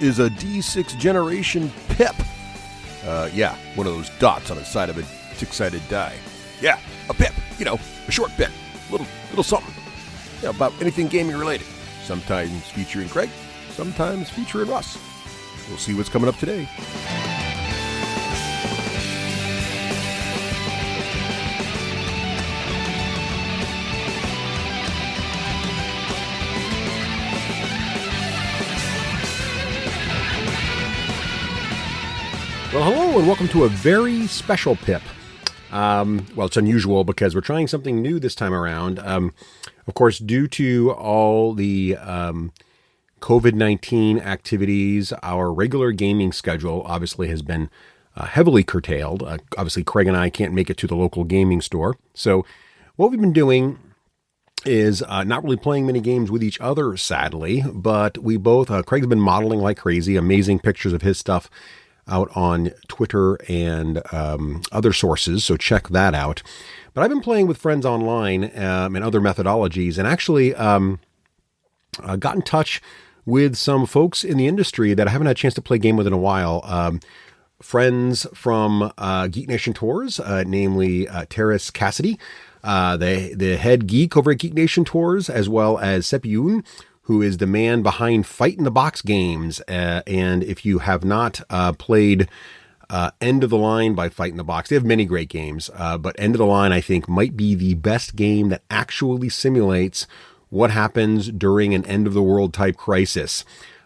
is a D6 generation pip. Yeah, one of those dots on the side of a six-sided die. Yeah, a pip. You know, a short pip. Little something. Yeah, about anything gaming related. Sometimes featuring Craig, sometimes featuring Russ. We'll see what's coming up today. Well, hello and welcome to a very special pip. Well, it's unusual because we're trying something new this time around. Of course, due to all the COVID-19 activities, our regular gaming schedule obviously has been heavily curtailed. Obviously, Craig and I can't make it to the local gaming store. So what we've been doing is not really playing many games with each other, sadly, but we both, Craig's been modeling like crazy, amazing pictures of his stuff out on Twitter and other sources, so check that out. But I've been playing with friends online and other methodologies, and actually got in touch with some folks in the industry that I haven't had a chance to play a game with in a while. Friends from Geek Nation Tours, namely Terrace Cassidy, the head geek over at Geek Nation Tours, as well as Sepi Yoon, who is the man behind Fight in the Box games. And if you have not played End of the Line by Fight in the Box, they have many great games, but End of the Line, I think, might be the best game that actually simulates what happens during an end-of-the-world type crisis.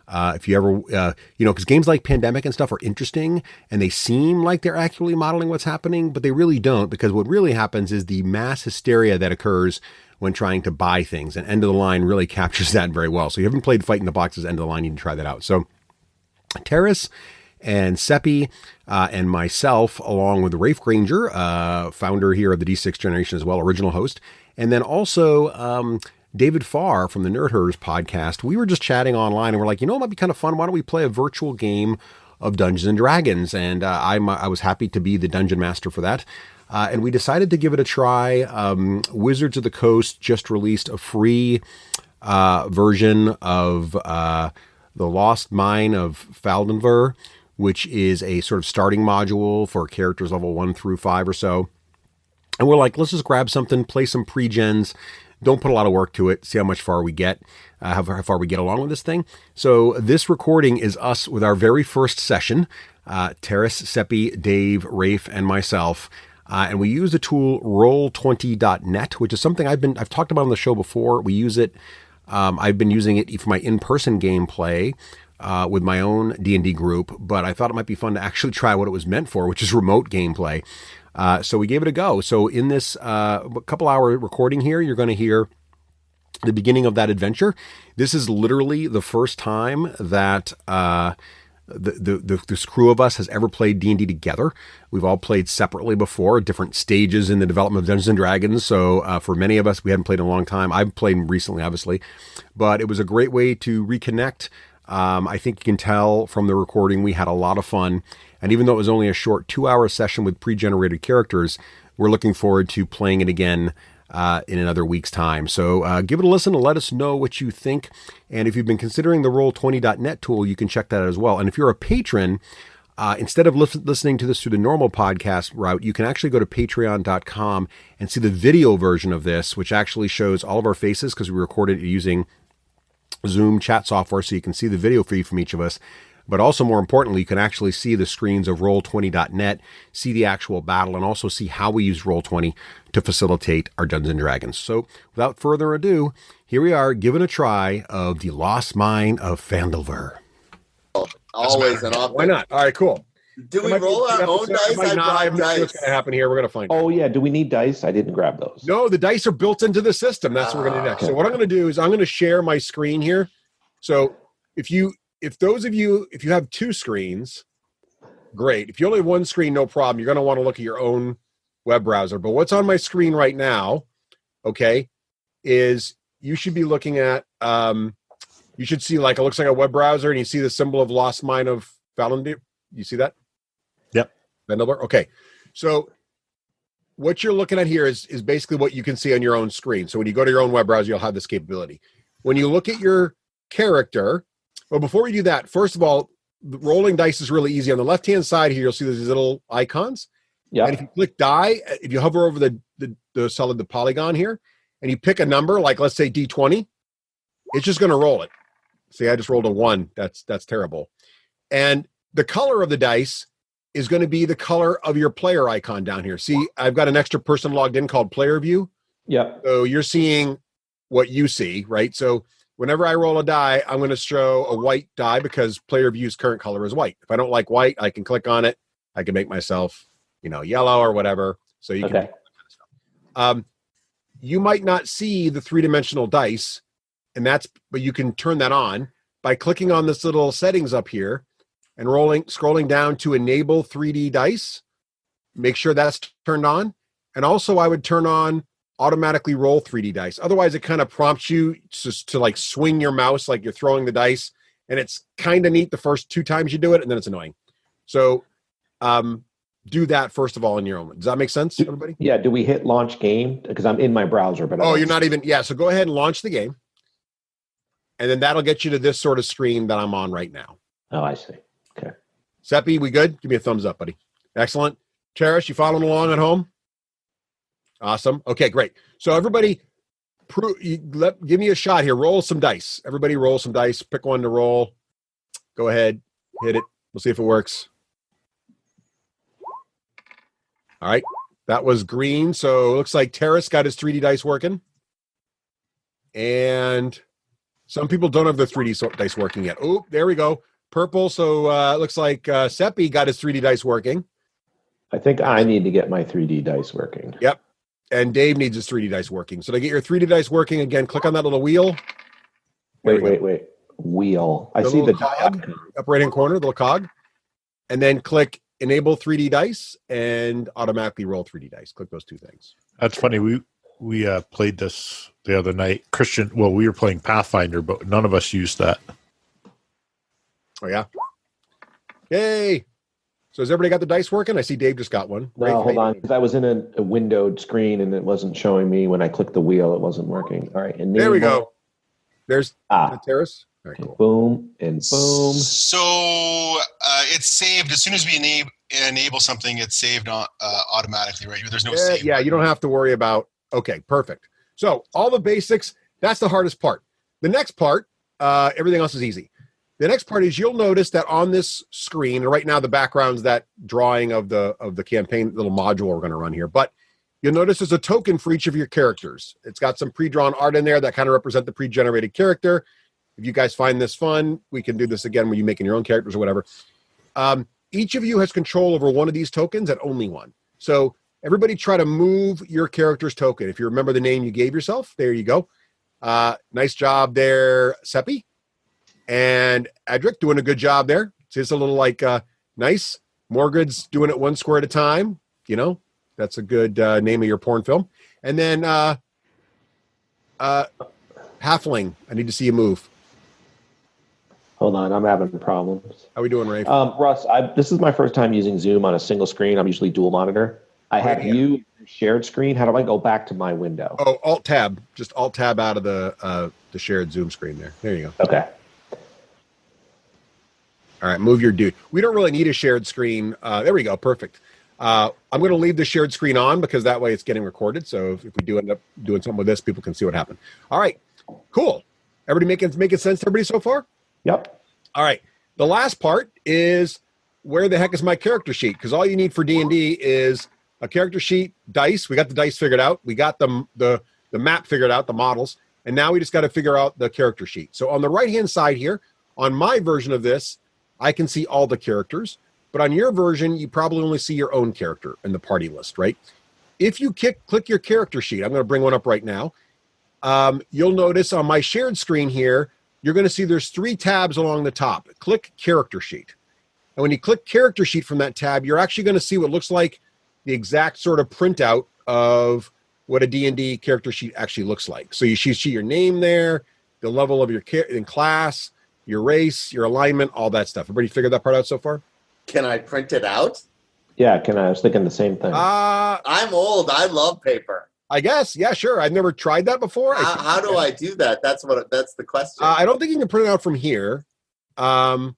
If you ever, because games like Pandemic and stuff are interesting, and they seem like they're accurately modeling what's happening, but they really don't, because what really happens is the mass hysteria that occurs when trying to buy things, and End of the Line really captures that very well. So if you haven't played Fight in the Box's End of the Line, you can try that out. So Terrace and Sepi and myself, along with Rafe Granger, founder here of the D6 Generation as well, original host, and then also David Farr from the Nerd Herders podcast, we were just chatting online, and we're like, it might be kind of fun. Why don't we play a virtual game of Dungeons and Dragons? And I was happy to be the dungeon master for that. And we decided to give it a try. Wizards of the Coast just released a free version of The Lost Mine of Faldenver, which is a sort of starting module for characters level 1 through 5 or so. And we're like, let's just grab something, play some pre-gens. Don't put a lot of work to it. See how far we get, how far we get along with this thing. So this recording is us with our very first session. Terrace, Sepi, Dave, Rafe, and myself. And we use the tool Roll20.net, which is something I've talked about on the show before. We use it. I've been using it for my in-person gameplay with my own D&D group, but I thought it might be fun to actually try what it was meant for, which is remote gameplay. So we gave it a go. So in this couple hour recording here, you're going to hear the beginning of that adventure. This is literally the first time that this crew of us has ever played D&D together. We've all played separately before at different stages in the development of Dungeons and Dragons. So for many of us, we hadn't played in a long time. I've played recently, obviously, but it was a great way to reconnect. I think you can tell from the recording, we had a lot of fun. And even though it was only a short 2-hour session with pre-generated characters, we're looking forward to playing it again in another week's time. So give it a listen and let us know what you think. And if you've been considering the Roll20.net tool, you can check that out as well. And if you're a patron, instead of listening to this through the normal podcast route, you can actually go to patreon.com and see the video version of this, which actually shows all of our faces because we recorded it using Zoom chat software, so you can see the video feed from each of us. But also, more importantly, you can actually see the screens of Roll20.net, see the actual battle, and also see how we use Roll20 to facilitate our Dungeons & Dragons. So, without further ado, here we are, giving a try of The Lost Mine of Phandelver. Always an offer. Why not? All right, cool. Do we roll our own dice? I have no idea what's going to happen here. We're going to find out. Oh, yeah. Do we need dice? I didn't grab those. No, the dice are built into the system. That's what we're going to do next. So what I'm going to do is I'm going to share my screen here. So if you have two screens, great. If you only have one screen, no problem. You're going to want to look at your own web browser. But what's on my screen right now, okay, is you should be looking at, you should see it looks like a web browser, and you see the symbol of Lost Mine of Fallendeer. You see that? Yep. Vendelber? Okay. So what you're looking at here is basically what you can see on your own screen. So when you go to your own web browser, you'll have this capability. When you look at your character, Well, before we do that, first of all, the rolling dice is really easy. On the left-hand side here, you'll see these little icons. Yeah. And if you click die, if you hover over the solid, the polygon here, and you pick a number, like let's say D20, it's just going to roll it. See, I just rolled a 1. That's terrible. And the color of the dice is going to be the color of your player icon down here. See, I've got an extra person logged in called Player View. Yep. So you're seeing what you see, right? So whenever I roll a die, I'm going to show a white die because Player View's current color is white. If I don't like white, I can click on it. I can make myself, yellow or whatever. So you can do that kind of stuff. You might not see the 3-dimensional dice, but you can turn that on by clicking on this little settings up here and scrolling down to enable 3D dice. Make sure that's turned on. And also I would turn on automatically roll 3D dice. Otherwise it kind of prompts you to like swing your mouse like you're throwing the dice. And it's kind of neat the first 2 times you do it, and then it's annoying. So do that first of all in your own. Does that make sense, everybody? Yeah. Do we hit launch game? Because I'm in my browser, but you're not even. Yeah. So go ahead and launch the game, and then that'll get you to this sort of screen that I'm on right now. Oh, I see. Okay. Seppi, we good? Give me a thumbs up, buddy. Excellent. Cherish, you following along at home? Awesome. Okay, great. So everybody, give me a shot here. Roll some dice. Everybody, roll some dice. Pick one to roll. Go ahead, hit it. We'll see if it works. All right, that was green. So it looks like Terrace got his 3D dice working. And some people don't have the 3D dice working yet. Oh, there we go. Purple. So it looks like Seppi got his 3D dice working. I think I need to get my 3D dice working. Yep. And Dave needs his 3D dice working. So to get your 3D dice working, again, click on that little wheel. Wait. Wheel. I see the cog, up right-hand corner, the little cog. And then click enable 3D dice and automatically roll 3D dice. Click those 2 things. That's funny. We played this the other night. Christian, well, we were playing Pathfinder, but none of us used that. Oh, yeah? Yay! So has everybody got the dice working? I see Dave just got one. No, hold on. Because I was in a windowed screen and it wasn't showing me. When I clicked the wheel, it wasn't working. All right. And there we go. There's the terrace. All right, cool. Boom and boom. So it's saved. As soon as we enable something, it's saved automatically, right? There's no save. Yeah, you don't have to worry about. Okay, perfect. So all the basics, that's the hardest part. The next part, everything else is easy. The next part is you'll notice that on this screen, and right now the background's that drawing of the campaign little module we're going to run here, but you'll notice there's a token for each of your characters. It's got some pre-drawn art in there that kind of represent the pre-generated character. If you guys find this fun, we can do this again when you're making your own characters or whatever. Each of you has control over one of these tokens and only one. So everybody try to move your character's token. If you remember the name you gave yourself, there you go. Nice job there, Seppi. And Edric doing a good job there. So it's a little like nice. Morgood's doing it 1 square at a time. That's a good name of your porn film. And then Halfling, I need to see you move. Hold on, I'm having problems. How we doing, Ray? Russ, this is my first time using Zoom on a single screen. I'm usually dual monitor. I have you shared screen. How do I go back to my window? Oh, Alt Tab. Just Alt Tab out of the shared Zoom screen there. There you go. Okay. All right, move your dude. We don't really need a shared screen. There we go. Perfect. I'm going to leave the shared screen on because that way it's getting recorded. So if we do end up doing something with this, people can see what happened. All right, cool. Everybody making sense to everybody so far? Yep. All right. The last part is where the heck is my character sheet? Because all you need for D&D is a character sheet, dice. We got the dice figured out. We got the map figured out, the models. And now we just got to figure out the character sheet. So on the right-hand side here, on my version of this, I can see all the characters. But on your version, you probably only see your own character in the party list, right? If you click your character sheet, I'm going to bring one up right now. You'll notice on my shared screen here, you're going to see there's 3 tabs along the top. Click character sheet. And when you click character sheet from that tab, you're actually going to see what looks like the exact sort of printout of what a D&D character sheet actually looks like. So you see your name there, the level of your in class, your race, your alignment, all that stuff. Everybody figured that part out so far? Can I print it out? Yeah, I was thinking the same thing. I'm old. I love paper. I guess. Yeah, sure. I've never tried that before. How do I do that? That's the question. I don't think you can print it out from here. I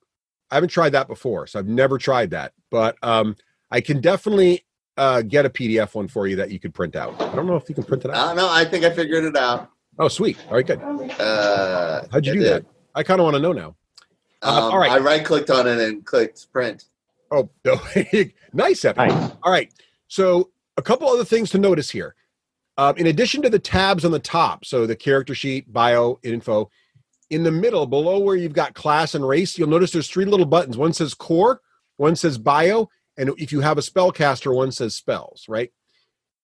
haven't tried that before, so I've never tried that. But I can definitely get a PDF one for you that you could print out. I don't know if you can print it out. No, I think I figured it out. Oh, sweet. All right, good. How'd you do that? I kind of want to know now. All right. I right-clicked on it and clicked print. Oh, nice, Epi. Nice. All right. So a couple other things to notice here. In addition to the tabs on the top, so the character sheet, bio, info, in the middle, below where you've got class and race, you'll notice there's 3 little buttons. One says core, one says bio, and if you have a spellcaster, one says spells, right?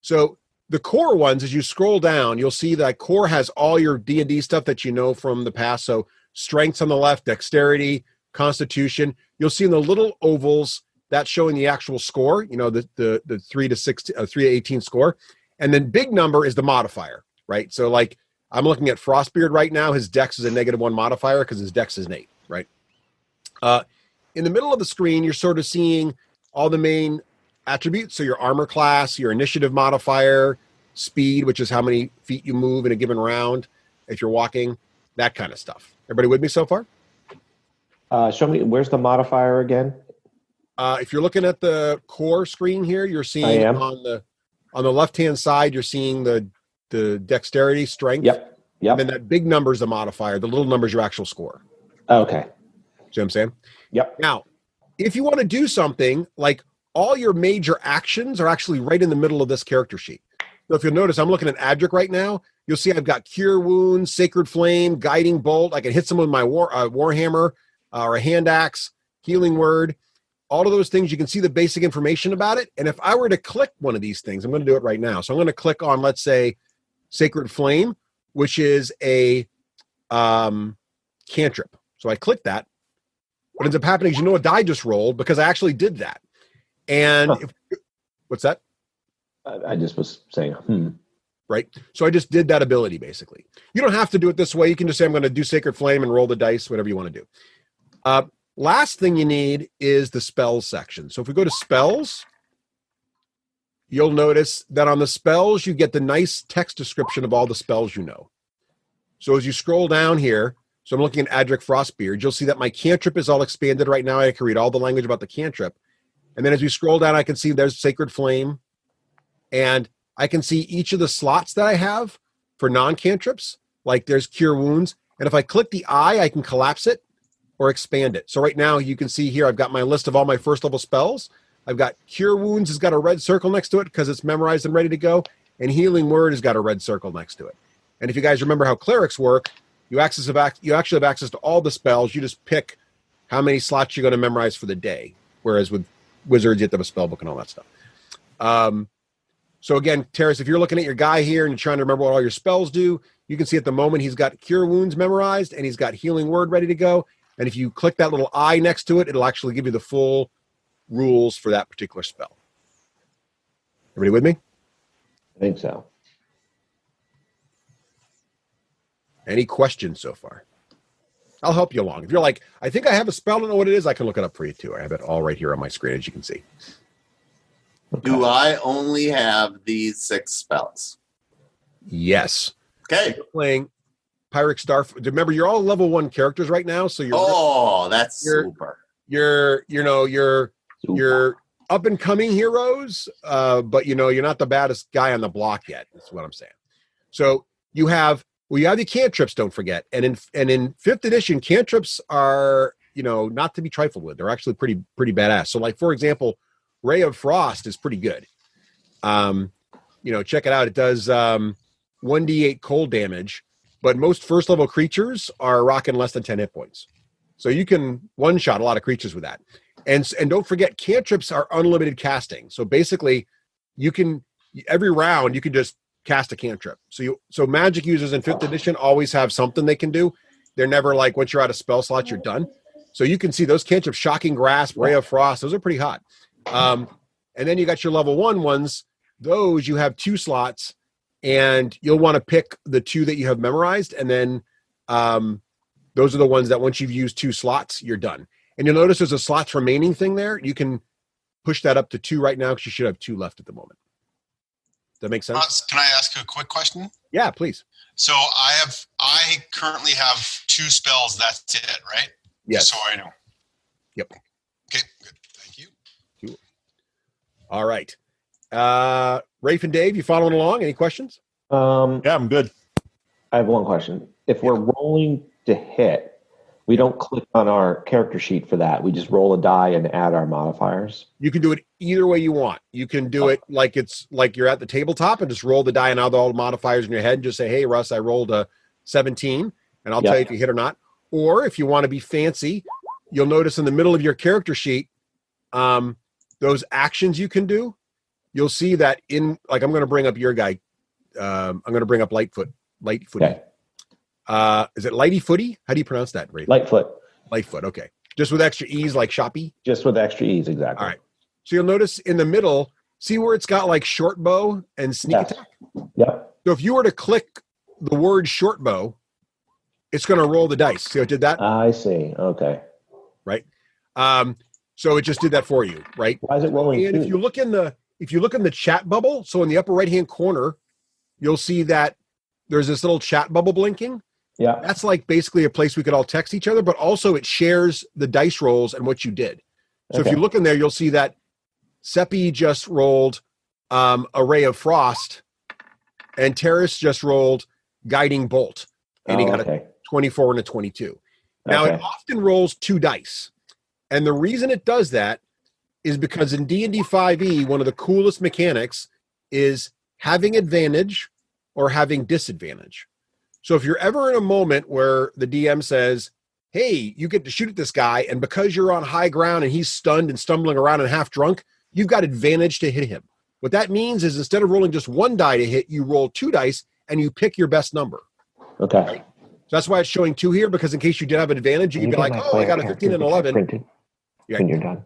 So the core ones, as you scroll down, you'll see that core has all your D&D stuff that you know from the past. So strengths on the left, dexterity, constitution. You'll see in the little ovals that's showing the actual score, the 3 to 18 score. And then big number is the modifier, right? So like I'm looking at Frostbeard right now. His dex is a -1 modifier because his dex is an 8, right? In the middle of the screen, you're sort of seeing all the main attributes. So your armor class, your initiative modifier, speed, which is how many feet you move in a given round if you're walking, that kind of stuff. Everybody with me so far? Show me, where's the modifier again? If you're looking at the core screen here, you're seeing on the left-hand side, you're seeing the dexterity, strength. Yep. And then that big number is the modifier. The little number is your actual score. Okay. See what I'm saying? Yep. Now, if you want to do something, like all your major actions are actually right in the middle of this character sheet. So if you'll notice, I'm looking at Adric right now. You'll see I've got Cure Wounds, Sacred Flame, Guiding Bolt. I can hit someone with my Warhammer or a hand axe, Healing Word. All of those things, you can see the basic information about it. And if I were to click one of these things, I'm going to do it right now. So I'm going to click on, let's say, Sacred Flame, which is a cantrip. So I click that. What ends up happening is, a die just rolled because I actually did that. And what's that? I just was saying, Right. So I just did that ability, basically. You don't have to do it this way. You can just say, I'm going to do Sacred Flame and roll the dice, whatever you want to do. Last thing you need is the spells section. So if we go to spells, you'll notice that on the spells, you get the nice text description of all the spells you know. So as you scroll down here, so I'm looking at Adric Frostbeard, you'll see that my cantrip is all expanded right now. I can read all the language about the cantrip. And then as we scroll down, I can see there's Sacred Flame. And I can see each of the slots that I have for non-cantrips, like there's Cure Wounds. And if I click the eye, I can collapse it or expand it. So right now you can see here, I've got my list of all my first level spells. I've got Cure Wounds has got a red circle next to it because it's memorized and ready to go. And Healing Word has got a red circle next to it. And if you guys remember how clerics work, you actually have access to all the spells. You just pick how many slots you're going to memorize for the day. Whereas with wizards, you have to have a spell book and all that stuff. So again, Terrace, if you're looking at your guy here and you're trying to remember what all your spells do, you can see at the moment he's got Cure Wounds memorized and he's got Healing Word ready to go. And if you click that little eye next to it, it'll actually give you the full rules for that particular spell. Everybody with me? I think so. Any questions so far? I'll help you along. If you're like, I think I have a spell, I don't know what it is, I can look it up for you too. I have it all right here on my screen, as you can see. Okay. Do I only have these 6 spells? Yes. Okay. You're playing Pyrrhic Star. Remember, you're all level 1 characters right now, so That's super. You're up and coming heroes, but you're not the baddest guy on the block yet. That's what I'm saying. So you have the cantrips, don't forget. And in 5th edition, cantrips are, not to be trifled with. They're actually pretty badass. So like, for example, Ray of Frost is pretty good. Check it out. It does 1d8 cold damage, but most first level creatures are rocking less than 10 hit points. So you can one-shot a lot of creatures with that. And don't forget, cantrips are unlimited casting. So basically, every round you can just cast a cantrip. So magic users in 5th edition always have something they can do. They're never like, once you're out of spell slots, you're done. So you can see those cantrips, Shocking Grasp, Ray of Frost, those are pretty hot. And then you got your level 1 ones. Those you have 2 slots, and you'll want to pick the 2 that you have memorized. And then those are the ones that once you've used 2 slots, you're done. And you'll notice there's a slots remaining thing there. You can push that up to 2 right now because you should have 2 left at the moment. Does that make sense? Can I ask a quick question? Yeah, please. So I currently have 2 spells. That's it, right? Yes. Just so I know. Yep. Okay, good. Thank you. Cool. All right. Rafe and Dave, you following along? Any questions? Yeah, I'm good. I have one question. If we're rolling to hit, we don't click on our character sheet for that. We just roll a die and add our modifiers. You can do it either way you want. You can do it like it's like you're at the tabletop and just roll the die and add all the modifiers in your head and just say, hey, Russ, I rolled a 17, and I'll tell you if you hit or not. Or if you want to be fancy, you'll notice in the middle of your character sheet, those actions you can do, you'll see that in, like, I'm going to bring up your guy. I'm going to bring up Lightfoot. Okay. Is it Lighty Footy? How do you pronounce that, Rafe? Lightfoot. Lightfoot, okay. Just with extra E's like Shoppy? Just with extra E's, exactly. All right. So you'll notice in the middle, see where it's got like short bow and sneak attack? Yep. So if you were to click the word short bow, it's going to roll the dice. See how it did that? I see. Okay. Right. So it just did that for you, right? Why is it rolling? And if you look in the chat bubble, so in the upper right-hand corner, you'll see that there's this little chat bubble blinking. Yeah. That's like basically a place we could all text each other, but also it shares the dice rolls and what you did. So if you look in there, you'll see that Seppi just rolled a Ray of Frost, and Terrace just rolled Guiding Bolt, and he got a 24 and a 22. Now, it often rolls 2 dice, and the reason it does that is because in D&D 5e, one of the coolest mechanics is having advantage or having disadvantage. So if you're ever in a moment where the DM says, hey, you get to shoot at this guy, and because you're on high ground and he's stunned and stumbling around and half drunk, you've got advantage to hit him. What that means is instead of rolling just 1 die to hit, you roll 2 dice and you pick your best number. Okay. Right? So that's why it's showing 2 here, because in case you did have an advantage, you can be like, oh, I got a 15 and 11. Printed when you're done.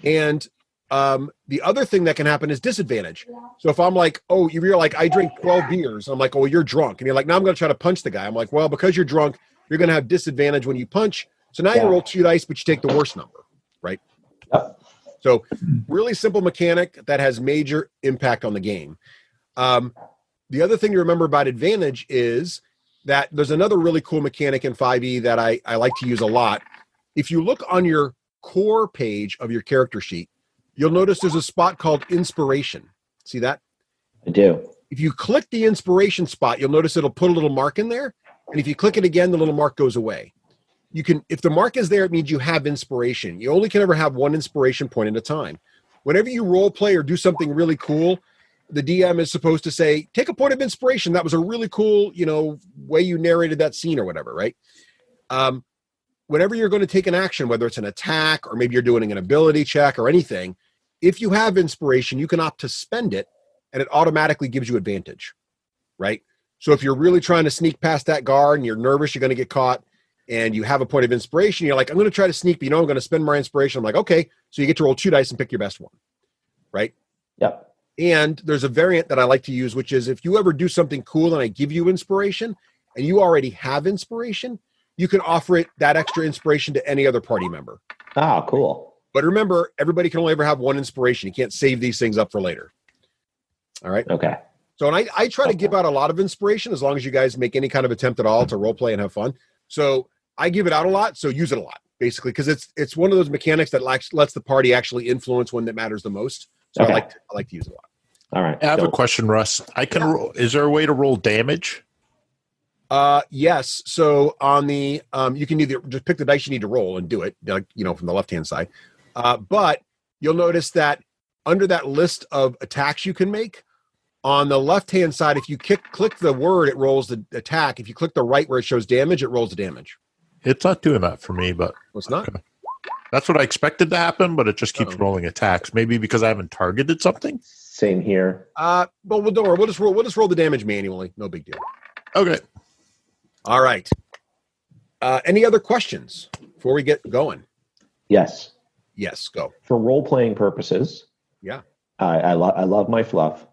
And the other thing that can happen is disadvantage. So if I'm like, oh, you're like, I drink 12 beers. I'm like, oh, you're drunk. And you're like, now I'm going to try to punch the guy. I'm like, well, because you're drunk, you're going to have disadvantage when you punch. So now you roll 2 dice, but you take the worst number, right? Yep. So really simple mechanic that has major impact on the game. The other thing to remember about advantage is that there's another really cool mechanic in 5e that I like to use a lot. If you look on your core page of your character sheet, you'll notice there's a spot called inspiration. See that? I do. If you click the inspiration spot, you'll notice it'll put a little mark in there. And if you click it again, the little mark goes away. You can, if the mark is there, it means you have inspiration. You only can ever have 1 inspiration point at a time. Whenever you role play or do something really cool, the DM is supposed to say, take a point of inspiration. That was a really cool, way you narrated that scene or whatever, right? Whenever you're going to take an action, whether it's an attack or maybe you're doing an ability check or anything, if you have inspiration, you can opt to spend it and it automatically gives you advantage, right? So if you're really trying to sneak past that guard and you're nervous you're going to get caught and you have a point of inspiration, you're like, I'm going to try to sneak, but I'm going to spend my inspiration. I'm like, okay. So you get to roll 2 dice and pick your best one, right? Yep. And there's a variant that I like to use, which is if you ever do something cool and I give you inspiration and you already have inspiration, you can offer that extra inspiration to any other party member. Ah, cool. But remember, everybody can only ever have 1 inspiration. You can't save these things up for later. All right? Okay. So, and I try to give out a lot of inspiration as long as you guys make any kind of attempt at all to role play and have fun. So I give it out a lot, so use it a lot, basically, because it's one of those mechanics that lets the party actually influence when that matters the most. So I like to use it a lot. All right. I have a question, Russ. I can roll. Is there a way to roll damage? Yes. So on the you can either just pick the dice you need to roll and do it, from the left-hand side. But you'll notice that under that list of attacks you can make, on the left-hand side, if you click the word, it rolls the attack. If you click the right where it shows damage, it rolls the damage. It's not doing that for me, but It's not. Okay. That's what I expected to happen, but it just keeps rolling attacks. Maybe because I haven't targeted something. Same here. But don't worry. We'll just roll the damage manually. No big deal. Okay. All right. Any other questions before we get going? Yes. Yes, go. For role-playing purposes, Yeah. I love my fluff.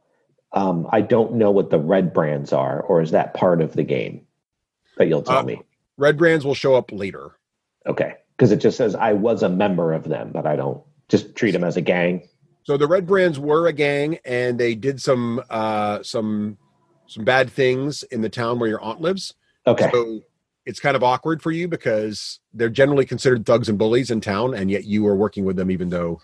I don't know what the red brands are, or is that part of the game that you'll tell me? Red brands will show up later. Okay. Because it just says I was a member of them, but I don't just treat them as a gang. So the red brands were a gang, and they did some bad things in the town where your aunt lives. Okay. So it's kind of awkward for you because they're generally considered thugs and bullies in town, and yet you are working with them, even though,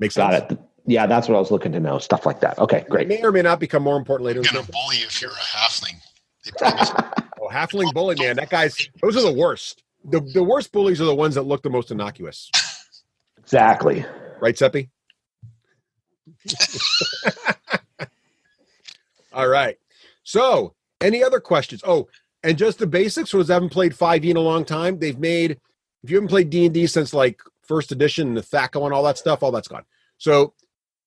makes sense. Got it. Yeah, that's what I was looking to know. Stuff like that. Okay, great. It may or may not become more important later. You're going to bully if you're a halfling. They probably Oh, halfling bully, man. Those are the worst. The worst bullies are the ones that look the most innocuous. Exactly. Right, Seppi? All right. So, any other questions? Oh, and just the basics, for those that haven't played 5e in a long time, if you haven't played D&D since like first edition, the THACO and all that stuff, all that's gone. So,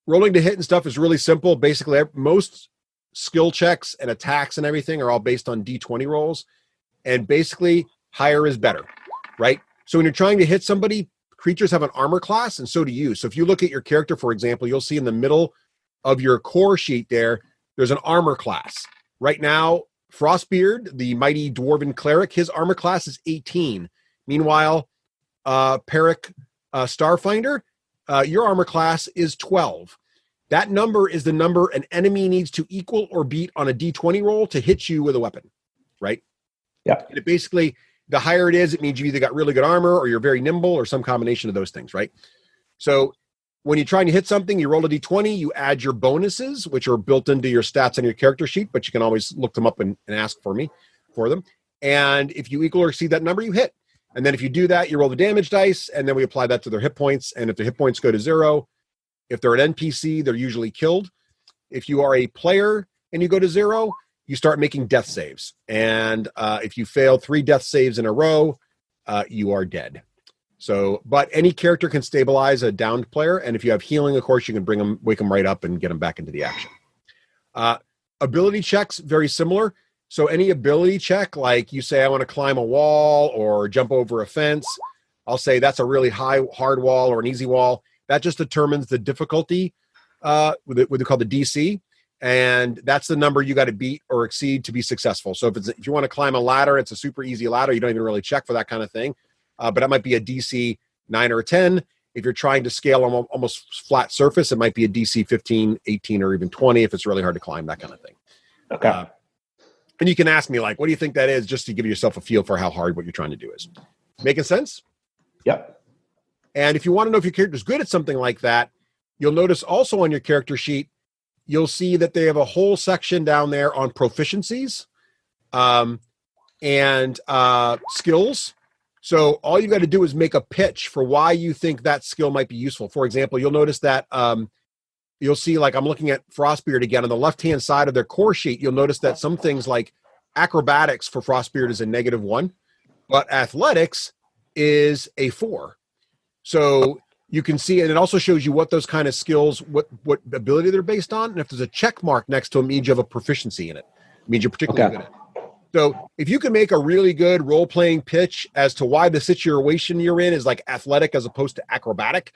rolling to hit and stuff is really simple. Basically, most skill checks and attacks and everything are all based on D20 rolls. And basically, higher is better, right? So when you're trying to hit somebody, creatures have an armor class, and so do you. So if you look at your character, for example, you'll see in the middle of your core sheet there's an armor class. Right now, Frostbeard, the mighty dwarven cleric, his armor class is 18. Meanwhile, Peric Starfinder, your armor class is 12. That number is the number an enemy needs to equal or beat on a D20 roll to hit you with a weapon, right? Yeah. And it basically, the higher it is, it means you either got really good armor or you're very nimble or some combination of those things, right? So when you're trying to hit something, you roll a D20, you add your bonuses, which are built into your stats on your character sheet, but you can always look them up and ask for them. And if you equal or exceed that number, you hit. And then if you do that, you roll the damage dice, and then we apply that to their hit points. And if their hit points go to 0, if they're an NPC, they're usually killed. If you are a player and you go to 0, you start making death saves. And if you fail 3 death saves in a row, you are dead. So, but any character can stabilize a downed player. And if you have healing, of course, you can wake them right up and get them back into the action. Ability checks, very similar. So any ability check, like you say, I want to climb a wall or jump over a fence, I'll say that's a really hard wall or an easy wall. That just determines the difficulty, what they call the DC. And that's the number you got to beat or exceed to be successful. So if you want to climb a ladder, it's a super easy ladder. You don't even really check for that kind of thing. But that might be a DC 9 or a 10. If you're trying to scale on almost flat surface, it might be a DC 15, 18, or even 20 if it's really hard to climb, that kind of thing. Okay. And you can ask me, like, what do you think that is, just to give yourself a feel for how hard what you're trying to do is. Making sense? Yep. And if you want to know if your character's good at something like that, you'll notice also on your character sheet, you'll see that they have a whole section down there on proficiencies and skills. So all you got to do is make a pitch for why you think that skill might be useful. For example, you'll notice that you'll see, like I'm looking at Frostbeard again, on the left-hand side of their core sheet, you'll notice that some things like acrobatics for Frostbeard is a -1, but athletics is a 4. So you can see, and it also shows you what those kind of skills, what ability they're based on. And if there's a check mark next to them, it means you have a proficiency in it. It means you're particularly good at it. So if you can make a really good role-playing pitch as to why the situation you're in is like athletic as opposed to acrobatic,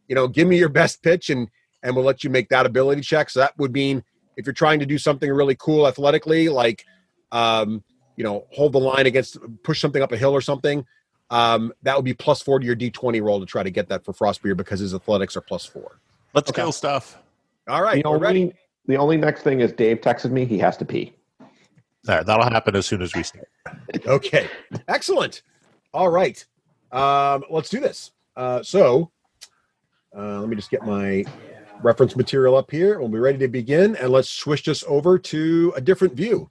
give me your best pitch and we'll let you make that ability check. So that would mean if you're trying to do something really cool athletically, like, hold the line against, push something up a hill or something, that would be +4 to your D20 roll to try to get that for Frostbeard because his athletics are +4. Let's kill stuff. All right, we're ready. The only next thing is Dave texted me. He has to pee. All right, that'll happen as soon as we start. Okay, excellent. All right, let's do this. So let me just get my reference material up here. We'll be ready to begin, and let's switch this over to a different view.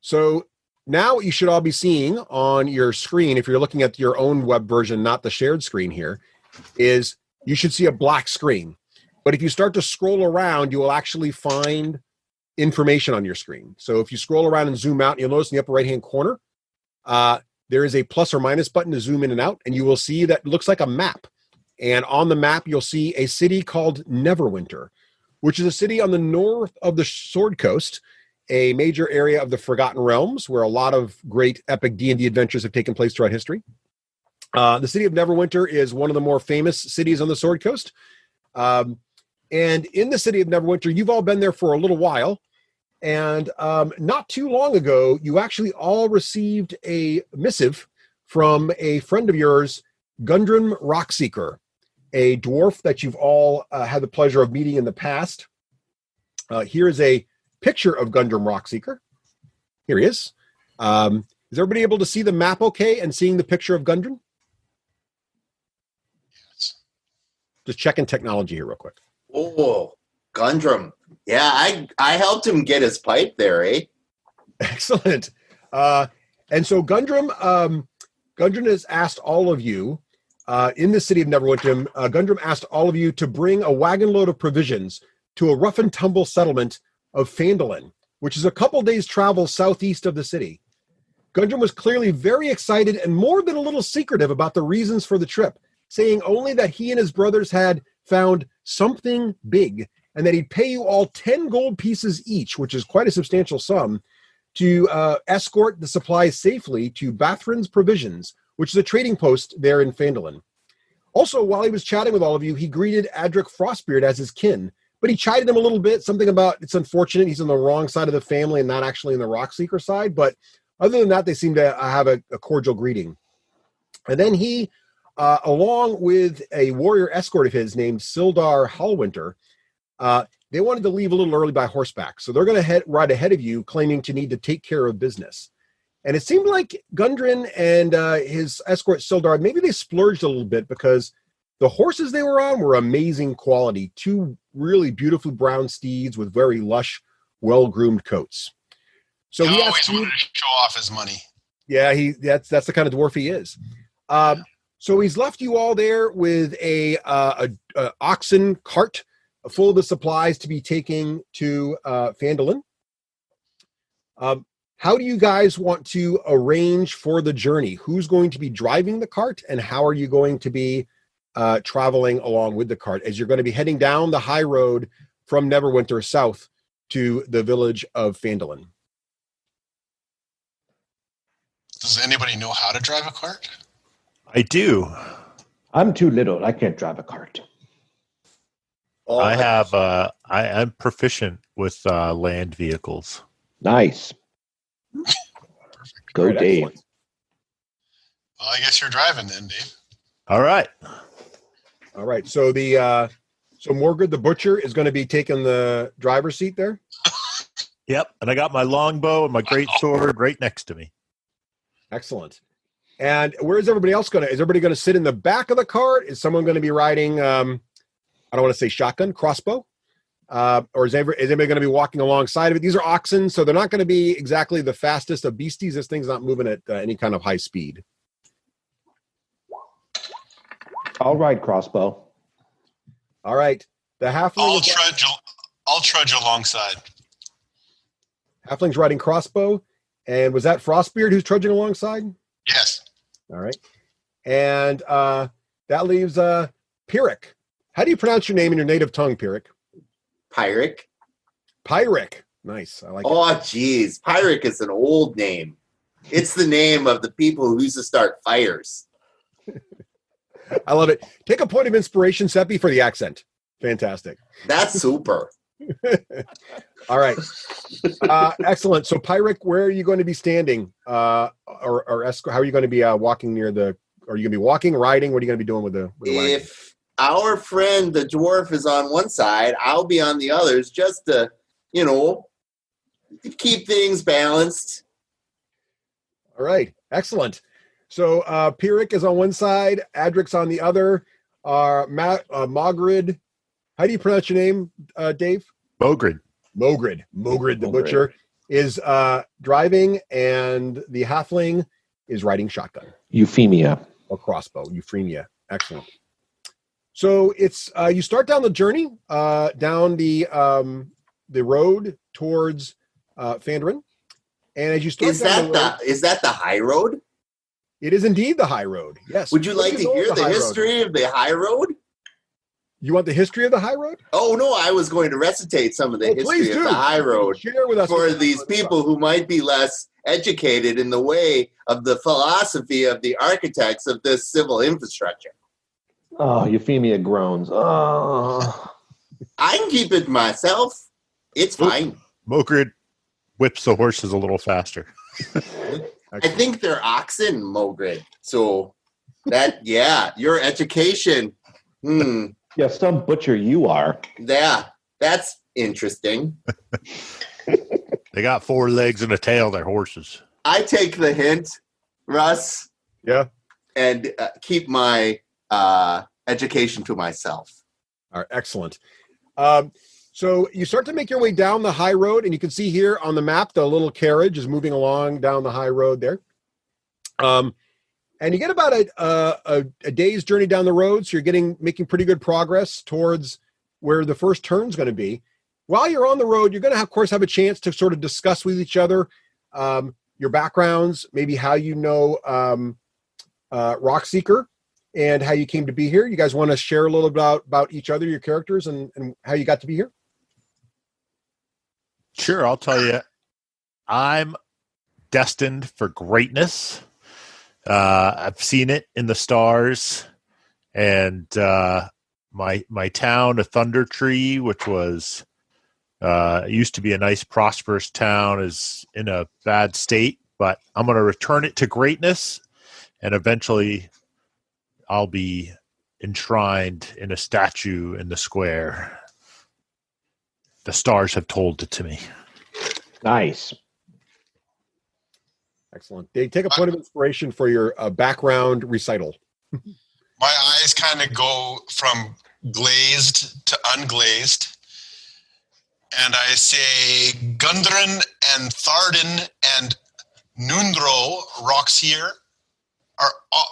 So now what you should all be seeing on your screen, if you're looking at your own web version, not the shared screen here, is you should see a black screen. But if you start to scroll around, you will actually find information on your screen. So if you scroll around and zoom out, you'll notice in the upper right-hand corner, there is a plus or minus button to zoom in and out, and you will see that it looks like a map. And on the map, you'll see a city called Neverwinter, which is a city on the north of the Sword Coast, a major area of the Forgotten Realms, where a lot of great epic D&D adventures have taken place throughout history. The city of Neverwinter is one of the more famous cities on the Sword Coast. And in the city of Neverwinter, you've all been there for a little while. And not too long ago, you actually all received a missive from a friend of yours, Gundren Rockseeker, a dwarf that you've all had the pleasure of meeting in the past. Here is a picture of Gundren Rockseeker. Here he is. Is everybody able to see the map okay and seeing the picture of Gundren? Just checking technology here real quick. Oh, Gundrum. Yeah, I helped him get his pipe there, eh? Excellent. And so Gundren has asked all of you in the city of Neverwinter. Gundren asked all of you to bring a wagon load of provisions to a rough and tumble settlement of Phandalin, which is a couple days' travel southeast of the city. Gundren was clearly very excited and more than a little secretive about the reasons for the trip, saying only that he and his brothers had found something big and that he'd pay you all 10 gold pieces each, which is quite a substantial sum, to escort the supplies safely to Bathrin's Provisions, which is a trading post there in Phandalin. Also, while he was chatting with all of you, he greeted Adric Frostbeard as his kin, but he chided him a little bit, something about it's unfortunate he's on the wrong side of the family and not actually in the Rockseeker side, but other than that, they seem to have a cordial greeting. And then he, along with a warrior escort of his named Sildar Hallwinter, they wanted to leave a little early by horseback. So they're going to ride ahead of you, claiming to need to take care of business. And it seemed like Gundren and his escort Sildar, maybe they splurged a little bit because the horses they were on were amazing quality. 2 really beautiful brown steeds with very lush, well-groomed coats. So he he always wanted to show off his money. Yeah, that's the kind of dwarf he is. So he's left you all there with a oxen cart full of the supplies to be taken to Phandalin. How do you guys want to arrange for the journey? Who's going to be driving the cart, and how are you going to be traveling along with the cart as you're going to be heading down the high road from Neverwinter south to the village of Phandalin? Does anybody know how to drive a cart? I do. I'm too little. I can't drive a cart. Oh, I'm proficient with land vehicles. Nice. Go, Great, Dave. excellent. Well, I guess you're driving then, Dave. All right. All right. So so Morgred the Butcher is going to be taking the driver's seat there. Yep. And I got my longbow and my great sword right next to me. Excellent. And where is everybody else is everybody going to sit in the back of the cart? Is someone going to be riding, I don't want to say shotgun, crossbow? Or is anybody going to be walking alongside of it? These are oxen, so they're not going to be exactly the fastest of beasties. This thing's not moving at any kind of high speed. I'll ride crossbow. All right. The halfling I'll trudge alongside. halfling's riding crossbow. And was that Frostbeard who's trudging alongside? Yes. All right. And that leaves Pyrrhic. How do you pronounce your name in your native tongue, Pyrrhic? Pyric. Pyrrhic. Nice. I like it. Oh, geez. Pyric is an old name. It's the name of the people who used to start fires. I love it. Take a point of inspiration, Seppi, for the accent. Fantastic. That's super. All right. Excellent. So, Pyrrhic, where are you going to be standing? Or how are you going to be walking near the... Are you going to be walking, riding? What are you going to be doing with the wagon? If our friend, the dwarf, is on one side, I'll be on the others just to, keep things balanced. All right. Excellent. So, Pyrrhic is on one side, Adric's on the other. Mogrid, how do you pronounce your name, Dave? Mogrid The Butcher is driving, and the halfling is riding shotgun. Euphemia. Or crossbow. Euphemia. Excellent. So it's you start down the journey, down the road towards Phandalin, and as you start Is that the high road? It is indeed the high road. Yes. Would you like to hear the history of the high road? You want the history of the high road? Oh, no, I was going to recitate some of the history of the high road Share with us for these people who might be less educated in the way of the philosophy of the architects of this civil infrastructure. Oh, Euphemia groans. Oh. I can keep it myself. It's fine. Mogrid whips the horses a little faster. I think they're oxen, Mogrid. So your education. Yeah, some butcher you are. Yeah, that's interesting. They got 4 legs and a tail. They're horses. I take the hint, Russ. Yeah. And keep my education to myself. All right, excellent. So you start to make your way down the high road, and you can see here on the map the little carriage is moving along down the high road there. And you get about a day's journey down the road, so you're making pretty good progress towards where the first turn's going to be. While you're on the road, you're going to, of course, have a chance to sort of discuss with each other your backgrounds, maybe how you know Rockseeker, and how you came to be here. You guys want to share a little about each other, your characters, and how you got to be here? Sure, I'll tell you. I'm destined for greatness. I've seen it in the stars, and my town, a Thunder Tree, which was used to be a nice, prosperous town, is in a bad state. But I'm going to return it to greatness, and eventually, I'll be enshrined in a statue in the square. The stars have told it to me. Nice. Excellent. Dave, take a point of inspiration for your background recital. My eyes kind of go from glazed to unglazed. And I say, Gundren and Tharden and Nundro, Rockseer,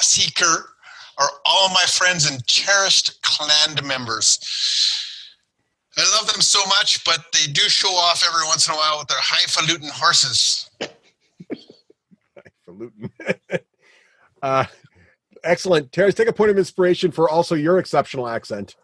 Seeker, are all my friends and cherished clan members. I love them so much, but they do show off every once in a while with their highfalutin horses. Highfalutin. Excellent. Terrence, take a point of inspiration for also your exceptional accent,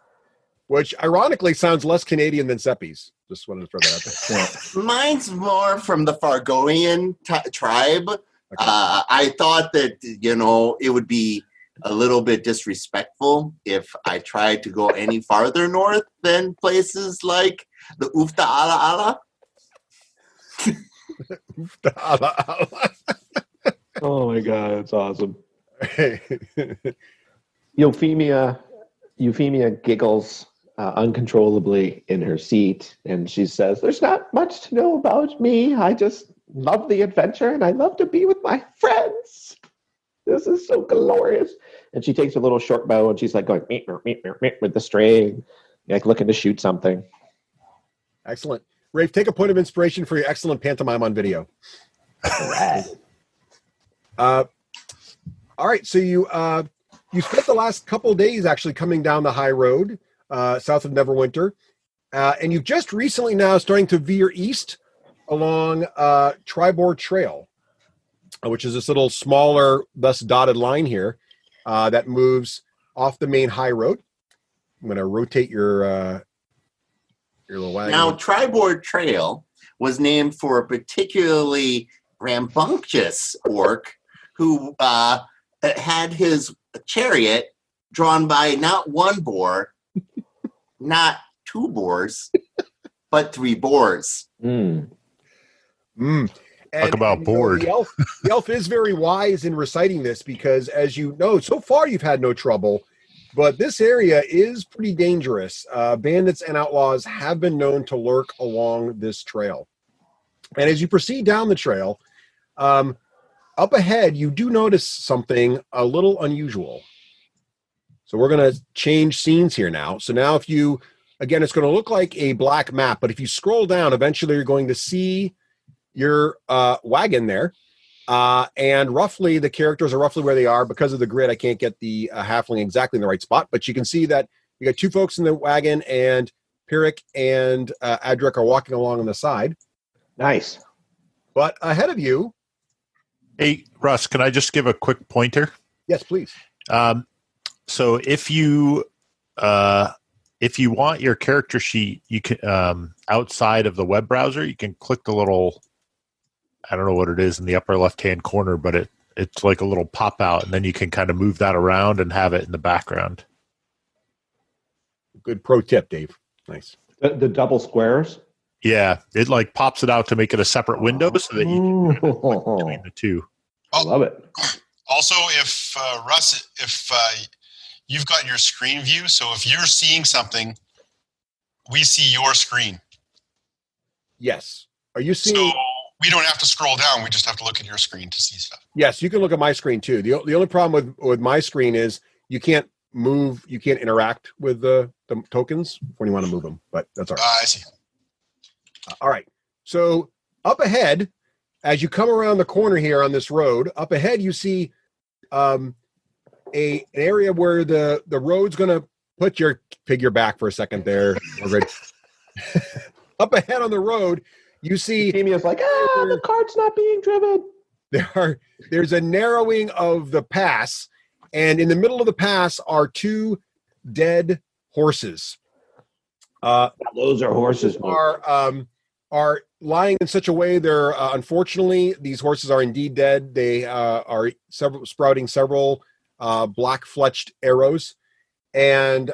which ironically sounds less Canadian than Seppi's. Just wanted to throw that out there. Mine's more from the Fargoian tribe. Okay. I thought that, it would be a little bit disrespectful if I tried to go any farther north than places like the Ufta Ala Ala. Ufta Ala Ala. Oh my God, that's awesome. Euphemia giggles uncontrollably in her seat, and she says, "There's not much to know about me. I just love the adventure, and I love to be with my friends. This is so glorious." And she takes a little short bow, and she's like going meep, meep, meep, meep, with the string, like looking to shoot something. Excellent. Rafe, take a point of inspiration for your excellent pantomime on video. All right. All right, so you spent the last couple of days actually coming down the high road south of Neverwinter, and you've just recently now starting to veer east along Tribord Trail, which is this little smaller, thus dotted line here that moves off the main high road. I'm going to rotate your little wagon. Now, Tribord Trail was named for a particularly rambunctious orc who had his chariot drawn by not one boar, not two boars, but three boars. Mm. Talk about bored. The elf is very wise in reciting this because, as you know, so far you've had no trouble, but this area is pretty dangerous. Bandits and outlaws have been known to lurk along this trail. And as you proceed down the trail, up ahead, you do notice something a little unusual. So we're going to change scenes here now. So now if you, again, it's going to look like a black map, but if you scroll down, eventually you're going to see your wagon there. And roughly, the characters are roughly where they are. Because of the grid, I can't get the halfling exactly in the right spot, but you can see that you got two folks in the wagon, and Pyrrhic and Adric are walking along on the side. Nice. But ahead of you... Hey, Russ, can I just give a quick pointer? Yes, please. So if you want your character sheet, you can outside of the web browser, you can click the little, I don't know what it is in the upper left-hand corner, but it's like a little pop-out, and then you can kind of move that around and have it in the background. Good pro tip, Dave. Nice. The double squares? Yeah, it like pops it out to make it a separate window so that you can click between the two. I love it. Also, if Russ, if you've got your screen view, so if you're seeing something, we see your screen. Yes. Are you seeing? So We don't have to scroll down. We just have to look at your screen to see stuff. Yes, you can look at my screen too. The only problem with my screen is you can't move, you can't interact with the tokens when you want to move them, but that's all right. I see. All right. So up ahead, as you come around the corner here on this road, up ahead you see an area where the road's going to put your figure back for a second there. Up ahead on the road, you see Euphemia's like, the cart's not being driven. There's a narrowing of the pass, and in the middle of the pass are two dead horses. Those are horses. Are lying in such a way they're unfortunately these horses are indeed dead. They are sprouting several black fletched arrows, and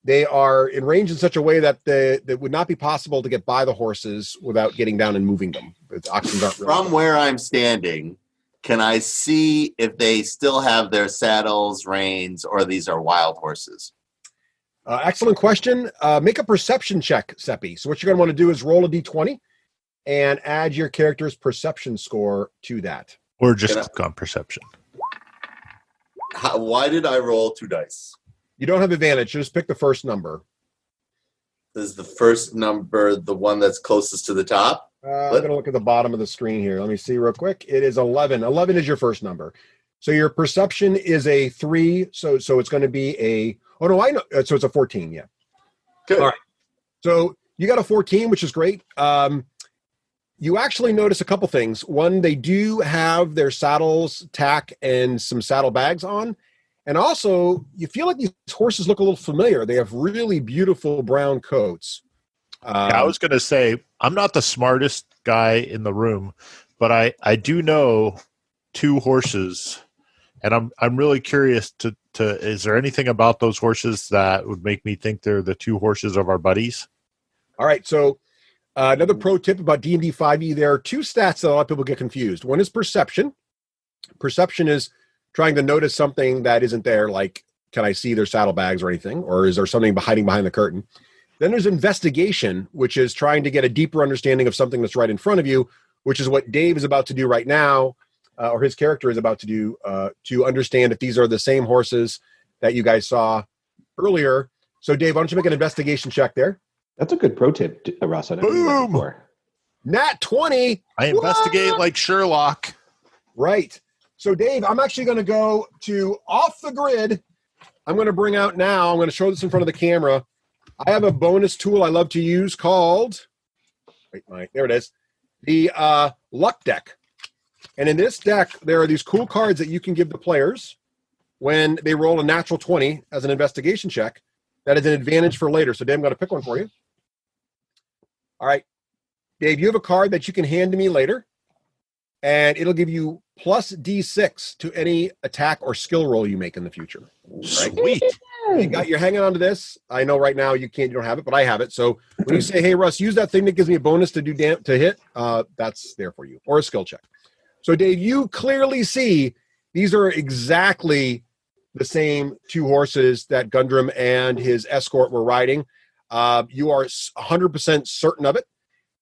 they are in range in such a way that that would not be possible to get by the horses without getting down and moving them. Oxen aren't really From where I'm standing, can I see if they still have their saddles, reins, or these are wild horses? Excellent question. Make a perception check, Seppi. So what you're going to want to do is roll a d20 and add your character's perception score to that. Or just click on perception. Why did I roll 2 dice? You don't have advantage. Just pick the first number. Is the first number the one that's closest to the top? I'm going to look at the bottom of the screen here. Let me see real quick. It is 11. 11 is your first number. So your perception is a 3. So it's going to be a... Oh, no, I know. So it's a 14, yeah. Good. All right. So you got a 14, which is great. You actually notice a couple things. One, they do have their saddles, tack, and some saddlebags on. And also, you feel like these horses look a little familiar. They have really beautiful brown coats. I was going to say, I'm not the smartest guy in the room, but I do know 2 horses, and I'm really curious to is there anything about those horses that would make me think they're the 2 horses of our buddies? All right, so another pro tip about D&D 5e, there are 2 stats that a lot of people get confused. One is perception. Perception is trying to notice something that isn't there, like can I see their saddlebags or anything, or is there something hiding behind the curtain? Then there's investigation, which is trying to get a deeper understanding of something that's right in front of you, which is what Dave is about to do right now, or his character is about to do, to understand if these are the same horses that you guys saw earlier. So, Dave, why don't you make an investigation check there? That's a good pro tip, Russ. I never knew that before. Nat 20. I investigate like Sherlock. Right. So, Dave, I'm actually going to go to off the grid. I'm going to bring out now, I'm going to show this in front of the camera. I have a bonus tool I love to use called, there it is, the Luck Deck. And in this deck, there are these cool cards that you can give the players when they roll a natural 20 as an investigation check. That is an advantage for later. So, Dave, I'm going to pick one for you. All right. Dave, you have a card that you can hand to me later, and it'll give you plus D6 to any attack or skill roll you make in the future. Right? Sweet. You're hanging on to this. I know right now you don't have it, but I have it. So when you say, hey, Russ, use that thing that gives me a bonus to to hit, that's there for you, or a skill check. So, Dave, you clearly see these are exactly the same 2 horses that Gundram and his escort were riding. You are 100% certain of it.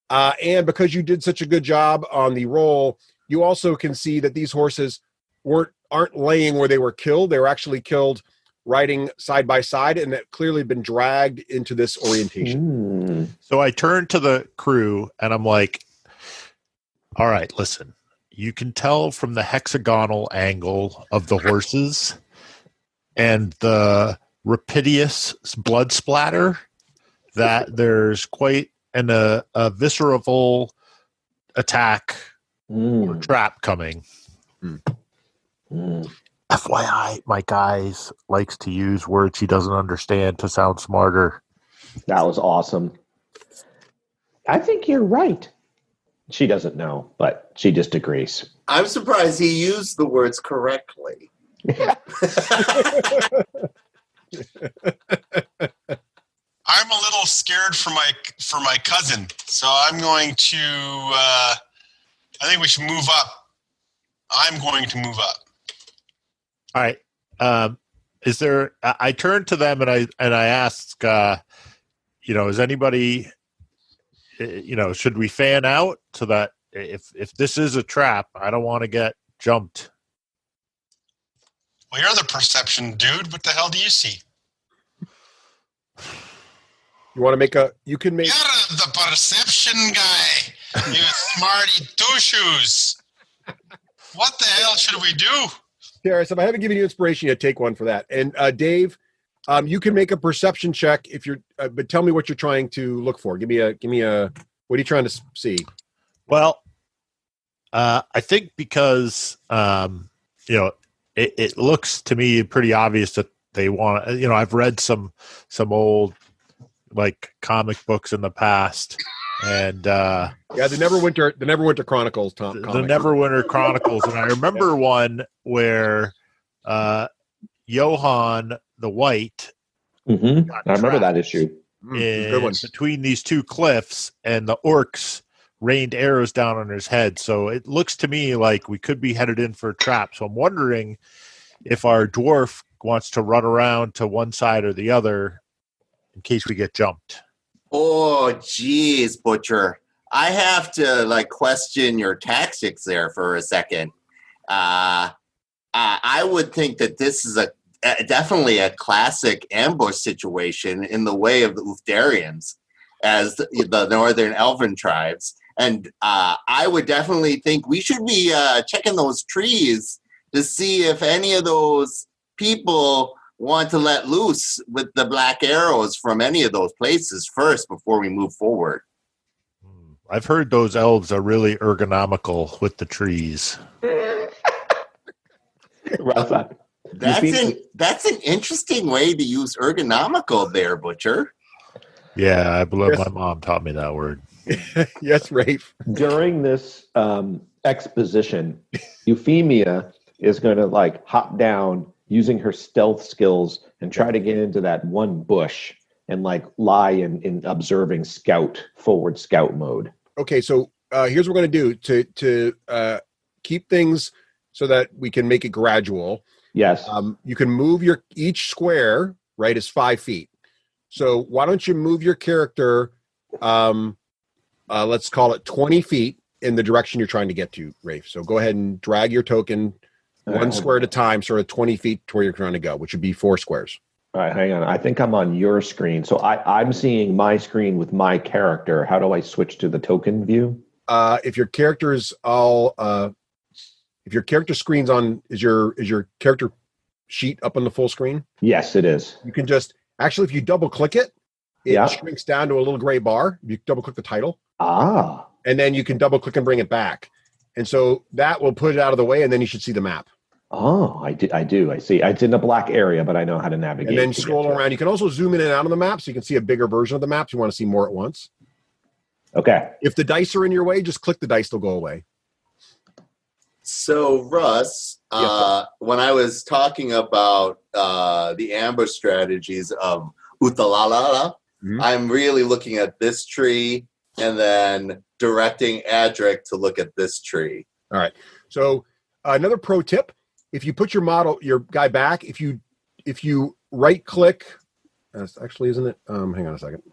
And because you did such a good job on the roll, you also can see that these horses aren't laying where they were killed. They were actually killed riding side by side, and that clearly been dragged into this orientation. So I turn to the crew and I'm like, all right, listen, you can tell from the hexagonal angle of the horses and the rapidious blood splatter that there's quite a visceral attack or trap coming. FYI, my guys likes to use words he doesn't understand to sound smarter. That was awesome. I think you're right. She doesn't know, but she just agrees. I'm surprised he used the words correctly. I'm a little scared for my cousin, so I'm going to. I think we should move up. I'm going to move up. All right. Is there? I turn to them and I ask, is anybody? Should we fan out so that if this is a trap, I don't want to get jumped. Well, you're the perception dude. What the hell do you see? You want to make a? You can make. You're the perception guy. You smarty two shoes. What the hell should we do? Terrace, if I haven't given you inspiration yet, take one for that. And Dave, you can make a perception check if you're. But tell me what you're trying to look for. Give me a. What are you trying to see? Well, I think because it looks to me pretty obvious that they want. I've read some old like comic books in the past, and the Neverwinter Chronicles, Tom. The Neverwinter Chronicles, and I remember one where Johann the White. Mm-hmm. I remember that issue. Good one. Between these two cliffs, and the orcs rained arrows down on his head. So it looks to me like we could be headed in for a trap. So I'm wondering if our dwarf wants to run around to one side or the other in case we get jumped. Oh, geez, Butcher. I have to question your tactics there for a second. I would think that this is definitely a classic ambush situation in the way of the Utharians as the Northern Elven tribes. And I would definitely think we should be checking those trees to see if any of those people want to let loose with the black arrows from any of those places first before we move forward. I've heard those elves are really ergonomical with the trees. That's an interesting way to use ergonomical there, Butcher. Yeah, I believe my mom taught me that word. Yes, Rafe. During this exposition, Euphemia is going to hop down using her stealth skills and try to get into that one bush and lie in observing forward scout mode. Okay, so here's what we're going to do to keep things so that we can make it gradual. Yes. You can move each square, right, is 5 feet. So why don't you move your character, let's call it 20 feet in the direction you're trying to get to, Rafe. So go ahead and drag your token one square at a time, sort of 20 feet to where you're trying to go, which would be 4 squares. All right, hang on. I think I'm on your screen. So I'm seeing my screen with my character. How do I switch to the token view? If your character's if your character screen's on, is your character sheet up on the full screen? Yes, it is. You can just, actually, if you double click it, shrinks down to a little gray bar. You double click the title. Ah. And then you can double click and bring it back. And so that will put it out of the way, and then you should see the map. Oh, I do. I see. It's in a black area, but I know how to navigate. And then scroll around. You can also zoom in and out of the map so you can see a bigger version of the map if you want to see more at once. Okay. If the dice are in your way, just click the dice, they'll go away. So, Russ, when I was talking about the ambush strategies of Uthalalala, I'm really looking at this tree and then directing Adric to look at this tree. All right. So another pro tip, if you put your guy back, if you right click, actually, isn't it? Hang on a second.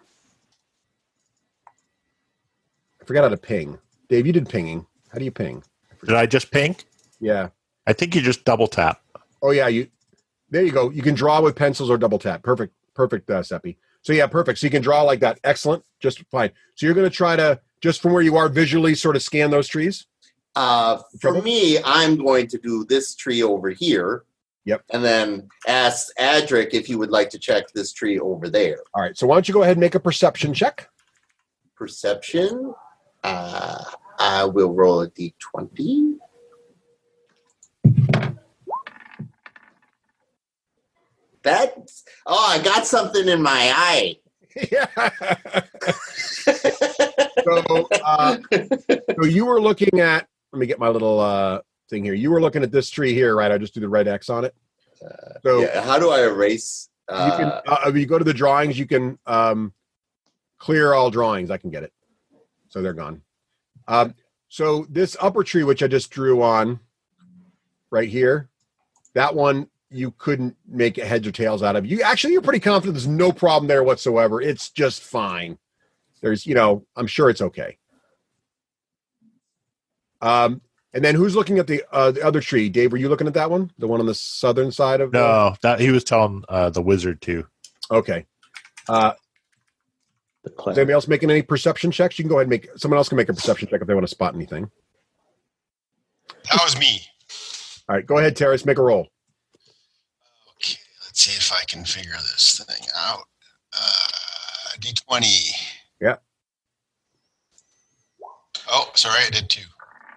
I forgot how to ping. Dave, you did pinging. How do you ping? Did I just ping? Yeah. I think you just double tap. Oh yeah, there you go. You can draw with pencils or double tap. Perfect, Seppi. So yeah, perfect. So you can draw like that. Excellent. Just fine. So you're going to try to, just from where you are, visually sort of scan those trees? For me, I'm going to do this tree over here. Yep. And then ask Adric if he would like to check this tree over there. All right. So why don't you go ahead and make a perception check? Perception. I will roll a d20. I got something in my eye. Yeah. So you were looking at, let me get my little thing here. You were looking at this tree here, right? I just do the red X on it. How do I erase? You can, if you go to the drawings, you can clear all drawings. I can get it. So they're gone. So this upper tree, which I just drew on right here, that one you couldn't make heads or tails out of. You're pretty confident there's no problem there whatsoever. It's just fine. There's, I'm sure it's okay. And then who's looking at the other tree? Dave, were you looking at that one? The one on the southern side of No, that he was telling the wizard to. Okay. Is anybody else making any perception checks? You can go ahead and someone else can make a perception check if they want to spot anything. That was me. All right, go ahead, Terrace, make a roll. Okay, let's see if I can figure this thing out. D20. Yeah. Oh, sorry, I did 2.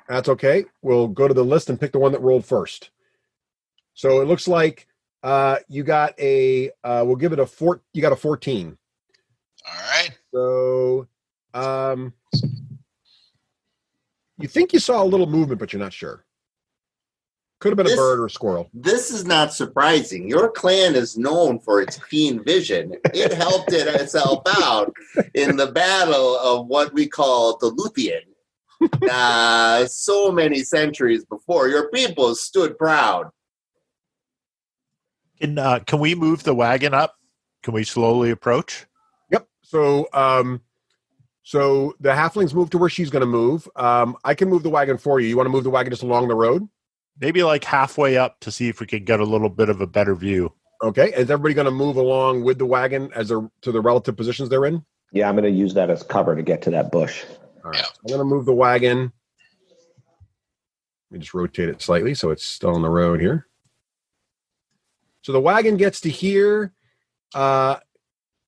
That's okay. We'll go to the list and pick the one that rolled first. So it looks like you got we'll give it you got a 14. All right. So you think you saw a little movement, but you're not sure. Could have been a bird or a squirrel. This is not surprising. Your clan is known for its keen vision. It helped itself out in the battle of what we call the Luthien. So many centuries before. Your people stood proud. Can we move the wagon up? Can we slowly approach? Yep. So so the halflings move to where she's going to move. I can move the wagon for you. You want to move the wagon just along the road? Maybe like halfway up to see if we can get a little bit of a better view. Okay. Is everybody going to move along with the wagon to the relative positions they're in? Yeah, I'm going to use that as cover to get to that bush. All right. I'm going to move the wagon. Let me just rotate it slightly so it's still on the road here. So the wagon gets to here